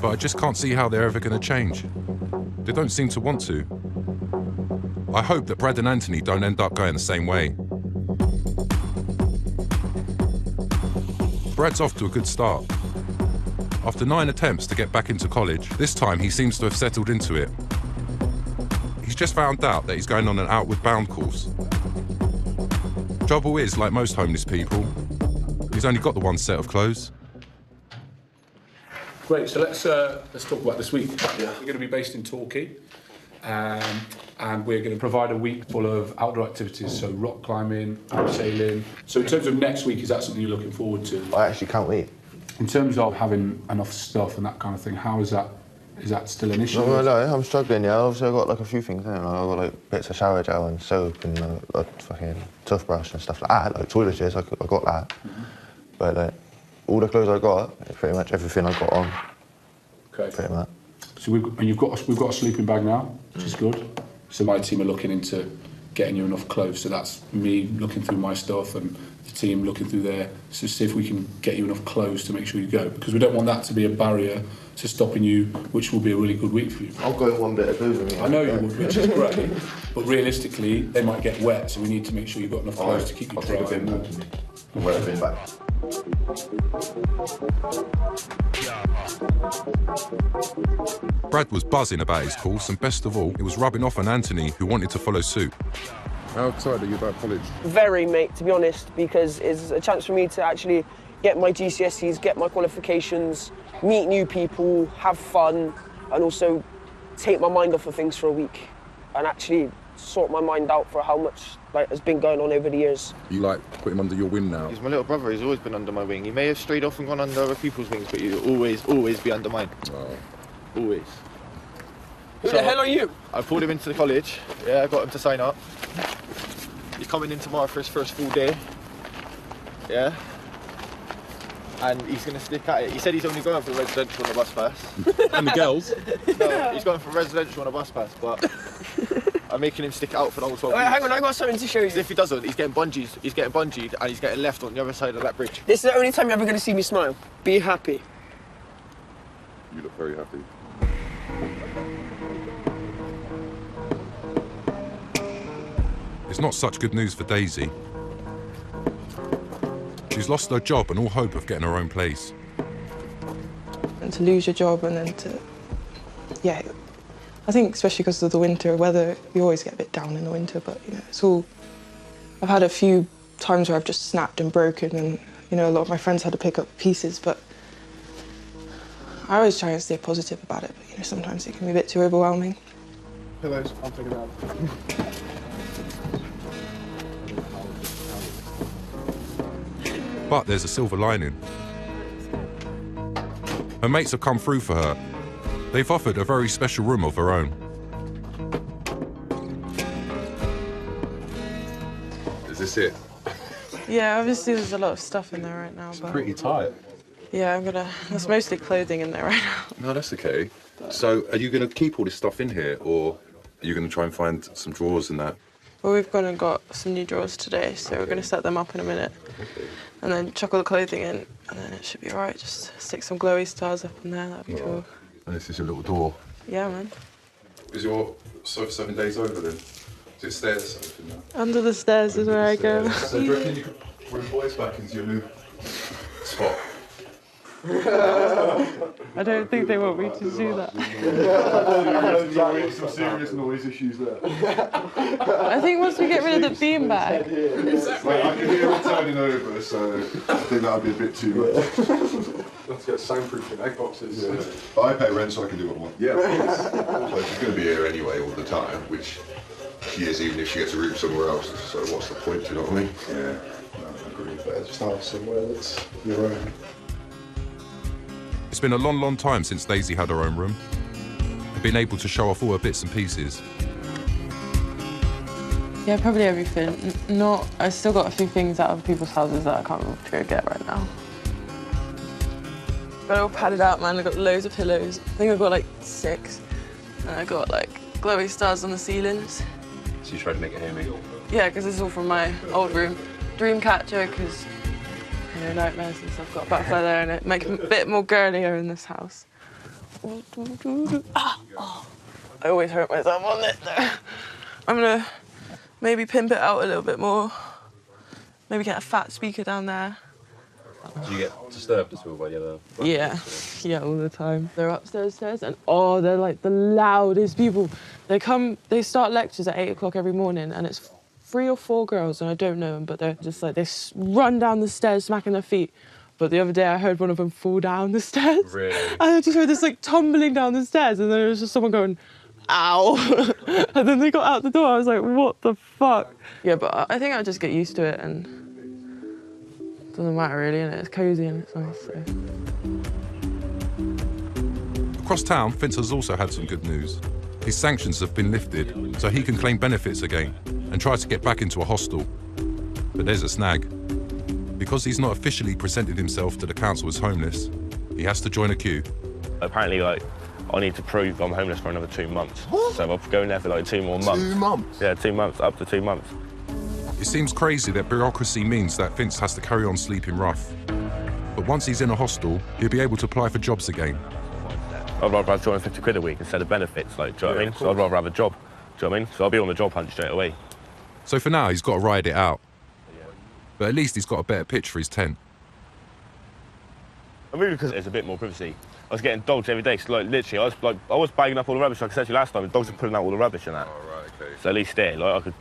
But I just can't see how they're ever going to change. They don't seem to want to. I hope that Brad and Anthony don't end up going the same way. Brad's off to a good start. After 9 attempts to get back into college, this time he seems to have settled into it. He's just found out that he's going on an outward bound course. Trouble is, like most homeless people, he's only got the one set of clothes. Great, so let's talk about this week. We're going to be based in Torquay, and we're going to provide a week full of outdoor activities, so rock climbing, abseiling. So in terms of next week, is that something you're looking forward to? I actually can't wait. In terms of having enough stuff and that kind of thing, how is that? Is that still an issue? No, I'm struggling, yeah. Obviously, I've got like a few things there. I've got like bits of shower gel and soap and a fucking toothbrush and stuff like that. Like toiletries, I got that. But like, all the clothes I got, pretty much everything I got on. Okay. Pretty much. So we've got a sleeping bag now, which is good. So my team are looking into getting you enough clothes. So that's me looking through my stuff and the team looking through there. So see if we can get you enough clothes to make sure you go, because we don't want that to be a barrier to stopping you, which will be a really good week for you. I'll go in one bit of booze with me. I know you would, which is great, but realistically, they might get wet, so we need to make sure you've got enough clothes to keep you dry. I'll take a bin back. Wear a bin back. Brad was buzzing about his course, and best of all, it was rubbing off on Anthony, who wanted to follow suit. How excited are you about college? Very, mate, to be honest, because it's a chance for me to actually get my GCSEs, get my qualifications, meet new people, have fun, and also take my mind off of things for a week and actually sort my mind out for how much has been going on over the years. You put him under your wing now? He's my little brother, he's always been under my wing. He may have strayed off and gone under other people's wings, but he'll always be under mine. Oh. Always. Who the hell are you? I pulled him into the college. Yeah, I got him to sign up. He's coming in tomorrow for his first full day. Yeah. And he's going to stick at it. He said he's only going for residential on a bus pass. And the girls? No, he's going for residential on a bus pass, but I'm making him stick it out for the whole 12 Wait, hang on, I got something to show you. If he doesn't, he's getting bungeed and he's getting left on the other side of that bridge. This is the only time you're ever going to see me smile. Be happy. You look very happy. It's not such good news for Daisy. She's lost her job and all hope of getting her own place. And to lose your job and then to, yeah, I think especially because of the winter weather, you always get a bit down in the winter, but you know, it's all, I've had a few times where I've just snapped and broken and, you know, a lot of my friends had to pick up pieces, but I always try and stay positive about it, but you know, sometimes it can be a bit too overwhelming. Pillows, I'll take it out. But there's a silver lining. Her mates have come through for her. They've offered a very special room of her own. Is this it? Yeah, obviously there's a lot of stuff in there right now, but Pretty tight. yeah, there's mostly clothing in there right now. No, that's okay. So are you going to keep all this stuff in here, or are you going to try and find some drawers and that? Well, we've gone and got some new drawers today, so we're going to set them up in a minute. And then chuck all the clothing in, and then it should be all right. Just stick some glowy stars up in there, that'd be cool. And this is your little door. Yeah, man. Is your sofa 7 days over then? Is it stairs? Under the stairs is where I go. So do you reckon you could bring boys back into your new spot? I don't think they want me to do that. Some serious noise issues there. I think once we get rid of the beanbag. Wait, I can hear it turning over, so I think that would be a bit too much. Let's get soundproofing egg boxes. Yeah. But I pay rent, so I can do what I want. Yeah, so she's going to be here anyway all the time, which she is even if she gets a room somewhere else. So what's the point, do you know what I mean? Yeah, I agree. Better just have somewhere that's your own. It's been a long, long time since Daisy had her own room. Been able to show off all her bits and pieces. Yeah, probably everything. I still got a few things out of people's houses that I can't remember to go get right now. Got it all padded out, man. I got loads of pillows. I think I got like 6. And I got like glowy stars on the ceilings. So you tried to make it hear me? Yeah, because this is all from my old room. Dreamcatcher, because nightmares and stuff. Got a butterfly there in it. Make it a bit more girlier in this house. Ah, oh. I always hurt myself on it though. I'm gonna maybe pimp it out a little bit more. Maybe get a fat speaker down there. Do you get disturbed at all by the other? Yeah, all the time. They're upstairs, and they're like the loudest people. They start lectures at 8 o'clock every morning, and it's 3 or 4 girls, and I don't know them, but they're just like, they run down the stairs smacking their feet. But the other day I heard one of them fall down the stairs. Really? And I just heard this like tumbling down the stairs, and then there was just someone going, ow. And then they got out the door. I was like, what the fuck? Yeah, but I think I'll just get used to it, and it doesn't matter really, and it's cozy and it's nice. So. Across town, Vince has also had some good news. His sanctions have been lifted, so he can claim benefits again and try to get back into a hostel. But there's a snag. Because he's not officially presented himself to the council as homeless, he has to join a queue. Apparently, I need to prove I'm homeless for another 2 months. What? So I'm going there for like 2 more months. 2 months? Yeah, 2 months, up to 2 months. It seems crazy that bureaucracy means that Vince has to carry on sleeping rough. But once he's in a hostel, he'll be able to apply for jobs again. I'd rather have 250 quid a week instead of benefits, like, do you know what I mean? So I'd rather have a job, do you know what I mean? So I'll be on the job hunt straight away. So for now, he's got to ride it out. But at least he's got a better pitch for his tent. I mean, because there's a bit more privacy. I was getting dogs every day, so like literally, I was bagging up all the rubbish. Like I said to you last time, the dogs are pulling out all the rubbish and that. Oh, right, okay. So at least there, like I could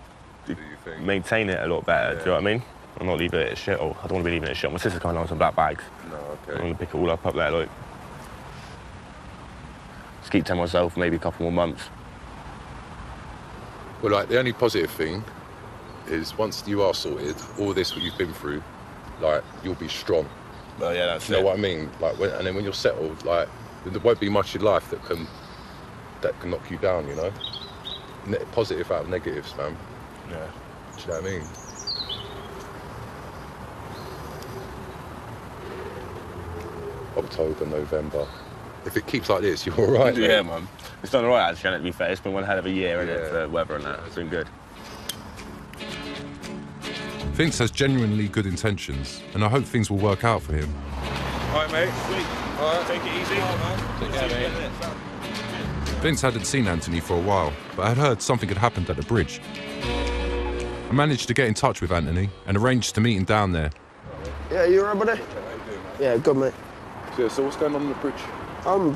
maintain it a lot better. Do you know what I mean? I'm not leaving it at shit. Or I don't want to be leaving it at shit. My sister's coming on some black bags. No, okay. I'm gonna pick it all up there, like. Just keep telling myself maybe a couple more months. Well, like the only positive thing is once you are sorted, all this what you've been through, like you'll be strong. Well, yeah, that's you know what I mean? Like, and then when you're settled, like there won't be much in life that can knock you down. You know, positive out of negatives, man. Yeah. Do you know what I mean? October, November. If it keeps like this, you're all right. Yeah, man. It's done all right, actually, to be fair. It's been one hell of a year, isn't it, for weather and that. It's been good. Vince has genuinely good intentions, and I hope things will work out for him. All right, mate. Sweet. All right. Take it easy. All right, man. Take care, mate. Vince hadn't seen Anthony for a while, but I had heard something had happened at the bridge. I managed to get in touch with Anthony and arranged to meet him down there. Yeah, you alright, buddy? Yeah, good, mate. So what's going on the bridge?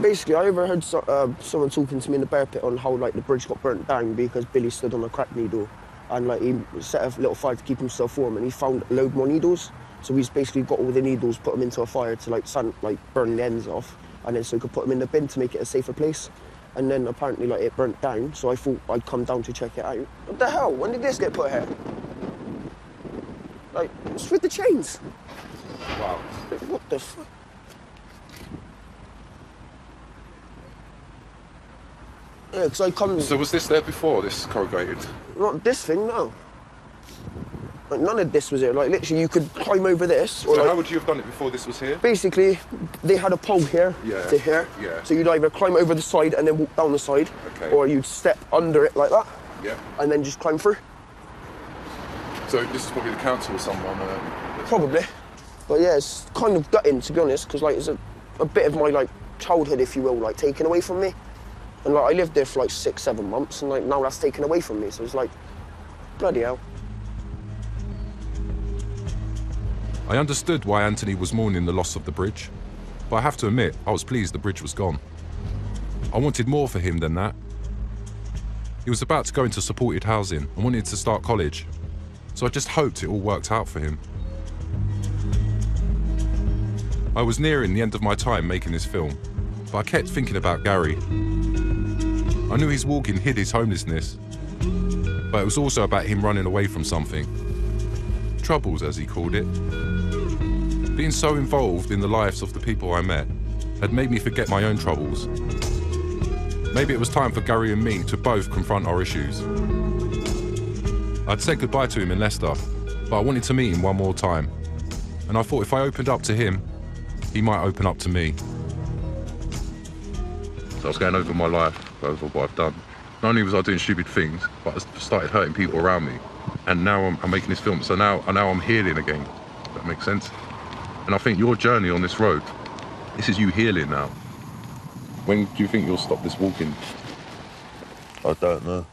Basically, I overheard someone talking to me in the bear pit on how, like, the bridge got burnt down because Billy stood on a crack needle and, like, he set a little fire to keep himself warm and he found a load more needles. So he's basically got all the needles, put them into a fire to, like, burn the ends off, and then so he could put them in the bin to make it a safer place. And then apparently, like, it burnt down, so I thought I'd come down to check it out. What the hell? When did this get put here? Like, it's with the chains. Wow. What the fuck? Yeah, because I come... So was this there before, this corrugated? Not this thing, no. Like, none of this was here. Like, literally, you could climb over this. So or, like, how would you have done it before this was here? Basically, they had a pole here to here. Yeah. So you'd either climb over the side and then walk down the side, Okay. or you'd step under it like that, Yeah. and then just climb through. So this is probably the council or someone? Probably. But yeah, it's kind of gutting, to be honest, because, like, it's a bit of my, like, childhood, if you will, like, taken away from me. And, like, I lived there for, like, 6-7 months, and, like, now that's taken away from me. So it's like, bloody hell. I understood why Anthony was mourning the loss of the bridge, but I have to admit, I was pleased the bridge was gone. I wanted more for him than that. He was about to go into supported housing and wanted to start college, so I just hoped it all worked out for him. I was nearing the end of my time making this film, but I kept thinking about Gary. I knew his walking hid his homelessness, but it was also about him running away from something. Troubles, as he called it. Being so involved in the lives of the people I met had made me forget my own troubles. Maybe it was time for Gary and me to both confront our issues. I'd said goodbye to him in Leicester, but I wanted to meet him one more time. And I thought if I opened up to him, he might open up to me. So I was going over my life, over what I've done. Not only was I doing stupid things, but I started hurting people around me. And now I'm making this film, so now I'm healing again. If that makes sense? And I think your journey on this road, this is you healing now. When do you think you'll stop this walking? I don't know.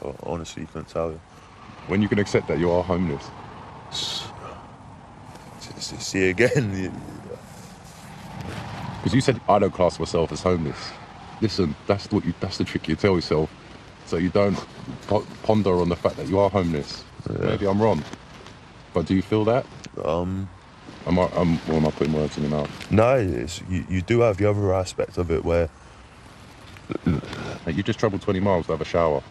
I honestly couldn't tell you. When you can accept that you are homeless? See again. Because you said, I don't class myself as homeless. Listen, that's the trick you tell yourself, so you don't ponder on the fact that you are homeless. Yeah. Maybe I'm wrong, but do you feel that? Am I putting words in your mouth? No, you do have the other aspect of it where you just travelled 20 miles to have a shower,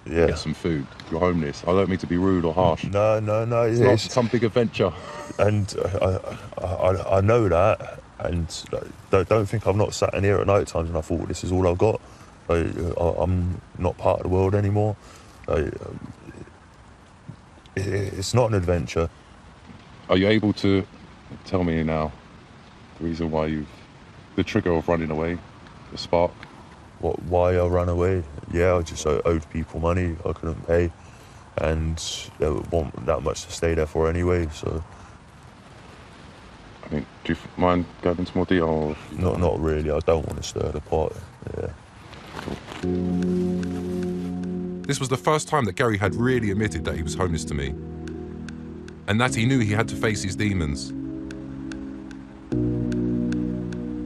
get some food. You're homeless. I don't mean to be rude or harsh. No. It's not some big adventure. And I know that. And don't think I've not sat in here at night times and I thought, this is all I've got. I'm not part of the world anymore. It's not an adventure. Are you able to tell me now the reason why the trigger of running away, the spark? Why I ran away? Yeah, I just owed people money I couldn't pay, and there wasn't that much to stay there for anyway, so. Do you mind going into more detail? Not really. I don't want to stir the pot. Yeah. This was the first time that Gary had really admitted that he was homeless to me, and that he knew he had to face his demons.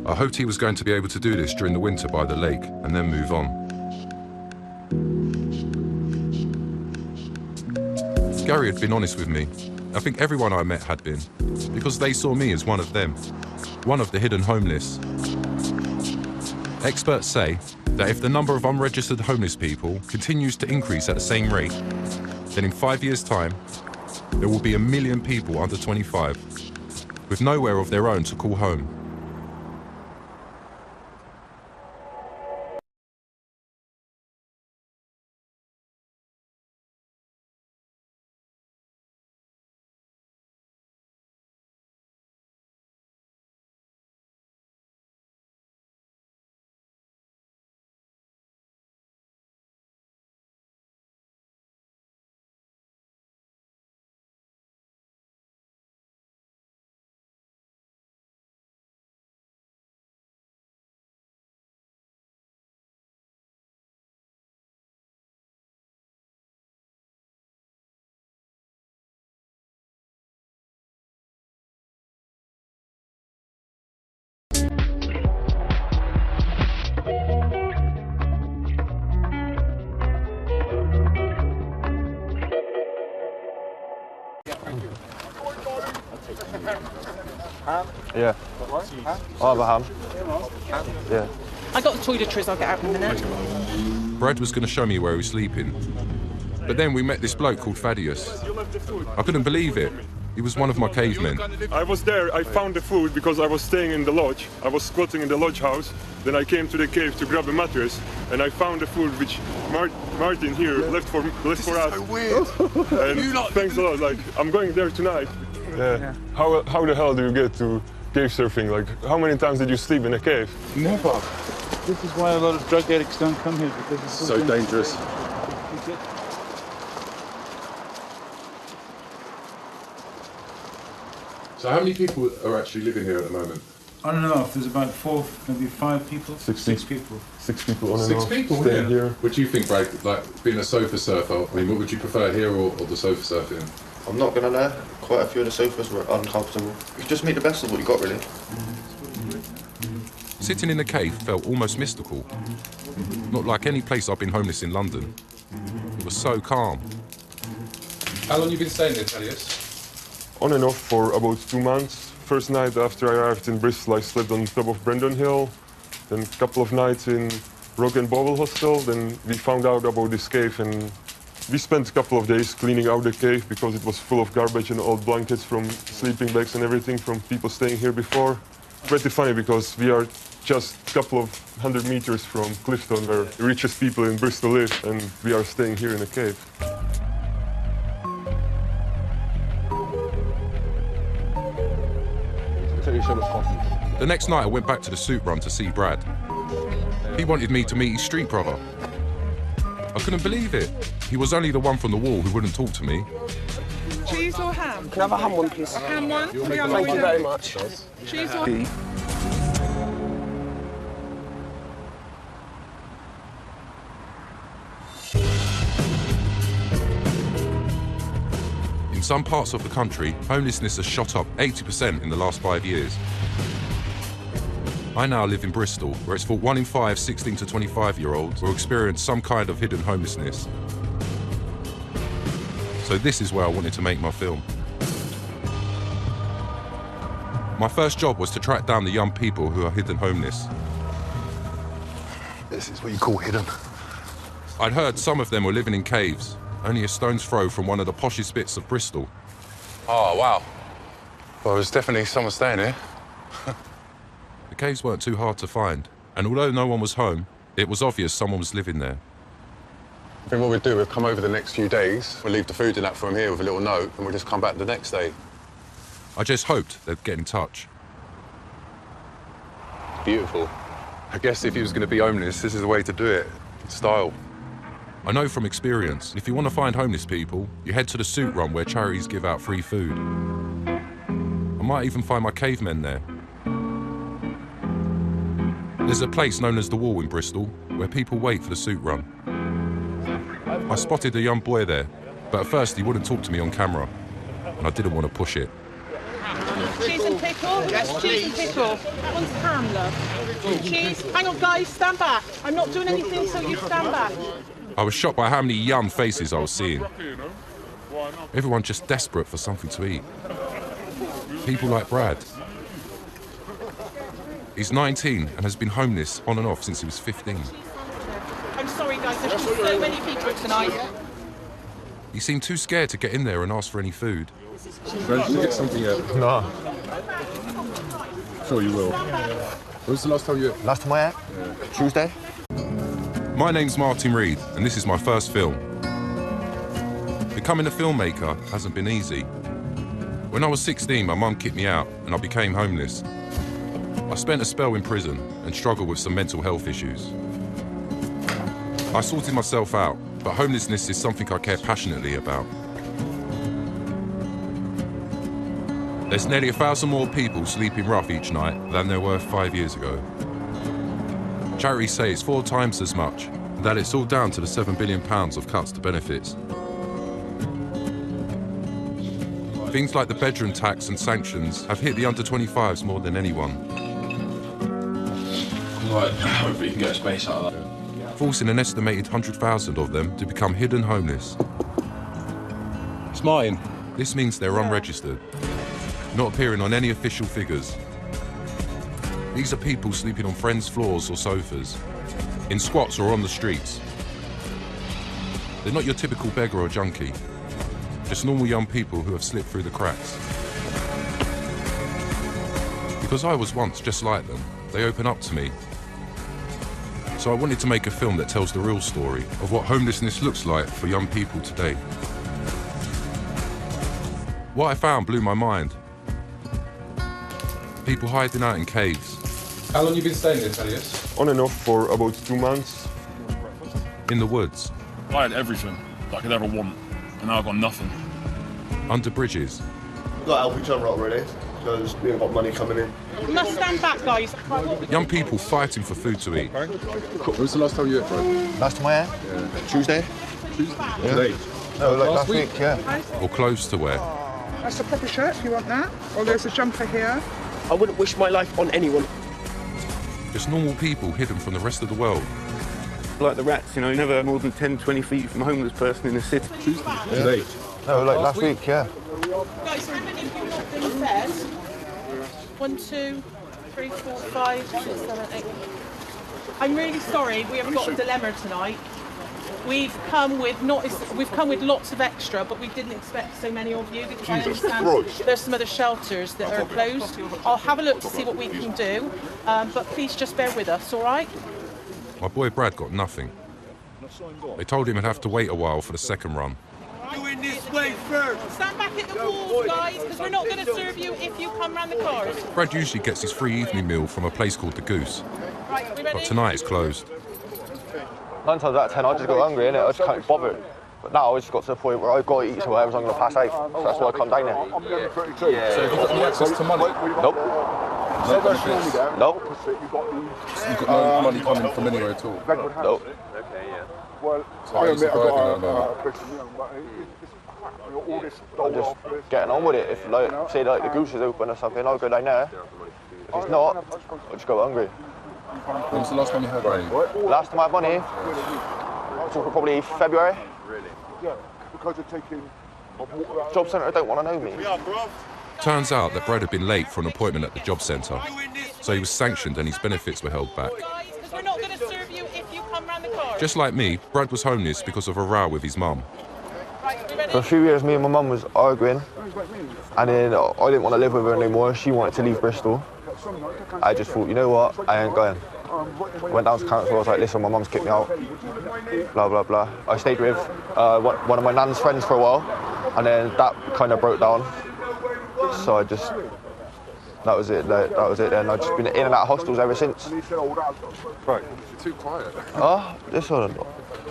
I hoped he was going to be able to do this during the winter by the lake and then move on. Gary had been honest with me. I think everyone I met had been, because they saw me as one of them, one of the hidden homeless. Experts say that if the number of unregistered homeless people continues to increase at the same rate, then in 5 years' time, there will be 1 million people under 25 with nowhere of their own to call home. Yeah. I'll have a ham. Yeah. I got the toiletries, I'll get out in a minute. Brad was going to show me where he was sleeping. But then we met this bloke called Thaddeus. I couldn't believe it. He was one of my cavemen. I was there, I found the food because I was staying in the lodge. I was squatting in the lodge house. Then I came to the cave to grab a mattress and I found the food which Martin here left for us. So weird. And thanks a lot. Like, I'm going there tonight. Yeah. How the hell do you get to cave surfing? Like, how many times did you sleep in a cave? Never. This is why a lot of drug addicts don't come here, because it's So dangerous. So how many people are actually living here at the moment? I don't know, if there's about 4, maybe 5 people. 6 people. 6 people on and 6 off. people staying here. What do you think, Brad? Like being a sofa surfer, I mean, what would you prefer here or the sofa surfing? I'm not gonna lie, quite a few of the sofas were uncomfortable. You just make the best of what you got, really. Sitting in the cave felt almost mystical. Not like any place I've been homeless in London. It was so calm. How long have you been staying there, Thaddeus? On and off for about 2 months. First night after I arrived in Bristol, I slept on top of Brandon Hill. Then a couple of nights in Rock and Bobble Hostel. Then we found out about this cave and we spent a couple of days cleaning out the cave because it was full of garbage and old blankets from sleeping bags and everything from people staying here before. Pretty funny because we are just a couple of 100 meters from Clifton, where the richest people in Bristol live, and we are staying here in a cave. The next night I went back to the soup run to see Brad. He wanted me to meet his street brother. I couldn't believe it. He was only the one from the wall who wouldn't talk to me. Cheese or ham? Can I have a ham one, please? A ham one? Thank you very much. Cheese or In some parts of the country, homelessness has shot up 80% in the last 5 years. I now live in Bristol, where it's thought 1 in 5 16 to 25-year-olds will experience some kind of hidden homelessness. So this is where I wanted to make my film. My first job was to track down the young people who are hidden homeless. This is what you call hidden. I'd heard some of them were living in caves, only a stone's throw from one of the poshest bits of Bristol. Oh, wow. Well, there's definitely someone staying here. The caves weren't too hard to find, and although no one was home, it was obvious someone was living there. I think what we'll do, we'll come over the next few days, we'll leave the food in that from here with a little note, and we'll just come back the next day. I just hoped they'd get in touch. Beautiful. I guess if he was going to be homeless, this is the way to do it. Style. I know from experience, if you want to find homeless people, you head to the soup run where charities give out free food. I'm might even find my cavemen there. There's a place known as The Wall in Bristol, where people wait for the suit run. I spotted a young boy there, but at first he wouldn't talk to me on camera, and I didn't want to push it. Cheese and pickle? Yes, cheese and pickle. That one's ham, love. Cheese. Hang on, guys, stand back. I'm not doing anything, so you stand back. I was shocked by how many young faces I was seeing. Everyone just desperate for something to eat. People like Brad. He's 19 and has been homeless on and off since he was 15. I'm sorry, guys, there's just so many people tonight. He seemed too scared to get in there and ask for any food. Managed to get something yet? No. Sure you will. When was the last time you ate? Last time I ate? Tuesday. My name's Martin Reed, and this is my first film. Becoming a filmmaker hasn't been easy. When I was 16, my mum kicked me out and I became homeless. I spent a spell in prison and struggled with some mental health issues. I sorted myself out, but homelessness is something I care passionately about. There's nearly 1,000 more people sleeping rough each night than there were 5 years ago. Charities say it's 4 times as much, and that it's all down to the £7 billion of cuts to benefits. Things like the bedroom tax and sanctions have hit the under-25s more than anyone. Right, hopefully you can get a space out of that. Forcing an estimated 100,000 of them to become hidden homeless. It's mine. This means they're unregistered, not appearing on any official figures. These are people sleeping on friends' floors or sofas, in squats or on the streets. They're not your typical beggar or junkie, just normal young people who have slipped through the cracks. Because I was once just like them, they open up to me. So I wanted to make a film that tells the real story of what homelessness looks like for young people today. What I found blew my mind. People hiding out in caves. How long have you been staying there, Thaddeus? On and off for about 2 months. In the woods. I had everything that I could ever want, and now I've got nothing. Under bridges. We've got to help each other out, really, because we ain't got money coming in. You must stand back, guys. Young people fighting for food to eat. When was the last time you ate, Brad? Last time I ate? Tuesday. Yeah. Today? No, like last week, yeah. Or clothes to wear. That's a proper shirt if you want that. Or there's a jumper here. I wouldn't wish my life on anyone. Just normal people hidden from the rest of the world. Like the rats, you know, never more than 10, 20 feet from a homeless person in the city. Today? No, like last week, yeah. Guys, how many have you not been fed? 1, 2, 3, 4, 5, 6, 7, 8. I'm really sorry, we have got a dilemma tonight. We've come with lots of extra, but we didn't expect so many of you because I understand there's some other shelters that are closed. I'll have a look to see what we can do, but please just bear with us, all right? My boy Brad got nothing. They told him he'd have to wait a while for the second run. Going this way first. Stand back at the walls, guys, because we're not going to serve you if you come round the cars. Brad usually gets his free evening meal from a place called The Goose. Right, we ready? But tonight it's closed. 9 times out of 10, I just got hungry, innit? I just can't be bothered. But now I just got to the point where I've got to eat somewhere else, I'm going to pass out. So that's why I come down here. So have you got any access to money? Nope. No benefits? Nope. You've got no money coming from anywhere at all? Nope. So how are you surviving now? I'm just getting on with it. If, like, say, like, the Goose is open or something, I'll go down there. If it's not, I'll just go hungry. When was the last time you had money? Last time I had money, probably February. Yeah, because you're taking... Job centre don't want to know me. Turns out that Brad had been late for an appointment at the job centre, so he was sanctioned and his benefits were held back. Because we're not going to serve you if you come round the cars. Just like me, Brad was homeless because of a row with his mum. For a few years, me and my mum was arguing, and then I didn't want to live with her anymore. She wanted to leave Bristol. I just thought, you know what, I ain't going. Went down to council, I was like, listen, my mum's kicked me out, blah, blah, blah. I stayed with one of my nan's friends for a while, and then that kind of broke down. So that was it then. I've just been in and out of hostels ever since. Right, you're too quiet. Oh, this one.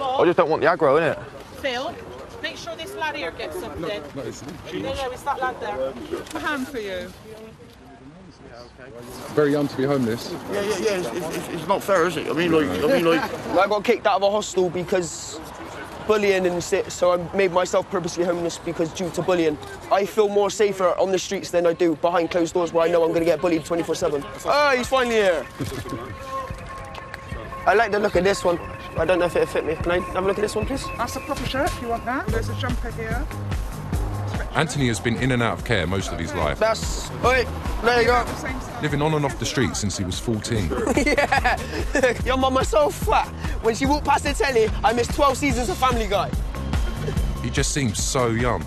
I just don't want the aggro, innit? Phil, Make sure this lad here gets something. No, it's that lad there. A hand for you. Very young to be homeless. Yeah. It's not fair, is it? I mean, I got kicked out of a hostel because bullying and shit, so I made myself purposely homeless because due to bullying. I feel more safer on the streets than I do behind closed doors where I know I'm going to get bullied 24/7. Oh, he's finally here. I like the look of this one. I don't know if it'll fit me. Can I have a look at this one, please? That's a proper shirt if you want that. There's a jumper here. Anthony has been in and out of care most of his life, Wait, there you go. living on and off the street since he was 14. Yeah. Your mama's so fat. When she walked past the telly, I missed 12 seasons of Family Guy. He just seems so young.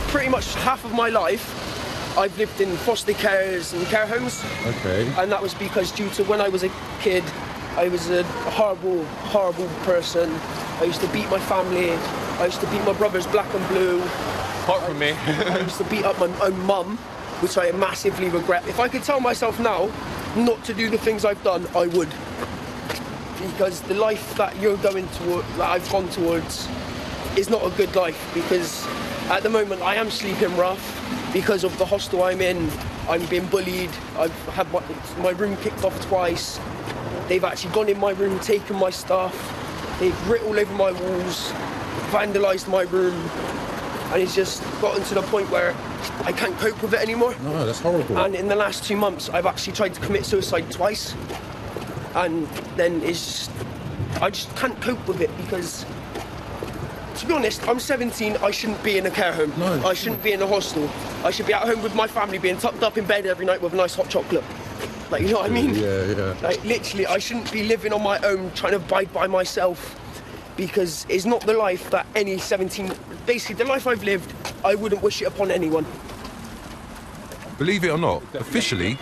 Pretty much half of my life, I've lived in foster cares and care homes. Okay. And that was because due to when I was a kid, I was a horrible, horrible person. I used to beat my family. I used to beat my brothers black and blue. Apart from me. I used to beat up my own mum, which I massively regret. If I could tell myself now not to do the things I've done, I would. Because the life that you're going toward, that I've gone towards, is not a good life. Because at the moment I am sleeping rough because of the hostel I'm in. I'm being bullied. I've had my room kicked off twice. They've actually gone in my room, taken my stuff. They've writ all over my walls, vandalised my room. And it's just gotten to the point where I can't cope with it anymore. No, that's horrible. And in the last 2 months, I've actually tried to commit suicide twice. And then I just can't cope with it because, to be honest, I'm 17, I shouldn't be in a care home. No. I shouldn't be in a hostel. I should be at home with my family, being tucked up in bed every night with a nice hot chocolate. Like, you know what I mean? Yeah. Like, literally, I shouldn't be living on my own, trying to abide by myself. Because it's not the life that any 17... Basically, the life I've lived, I wouldn't wish it upon anyone. Believe it or not, officially,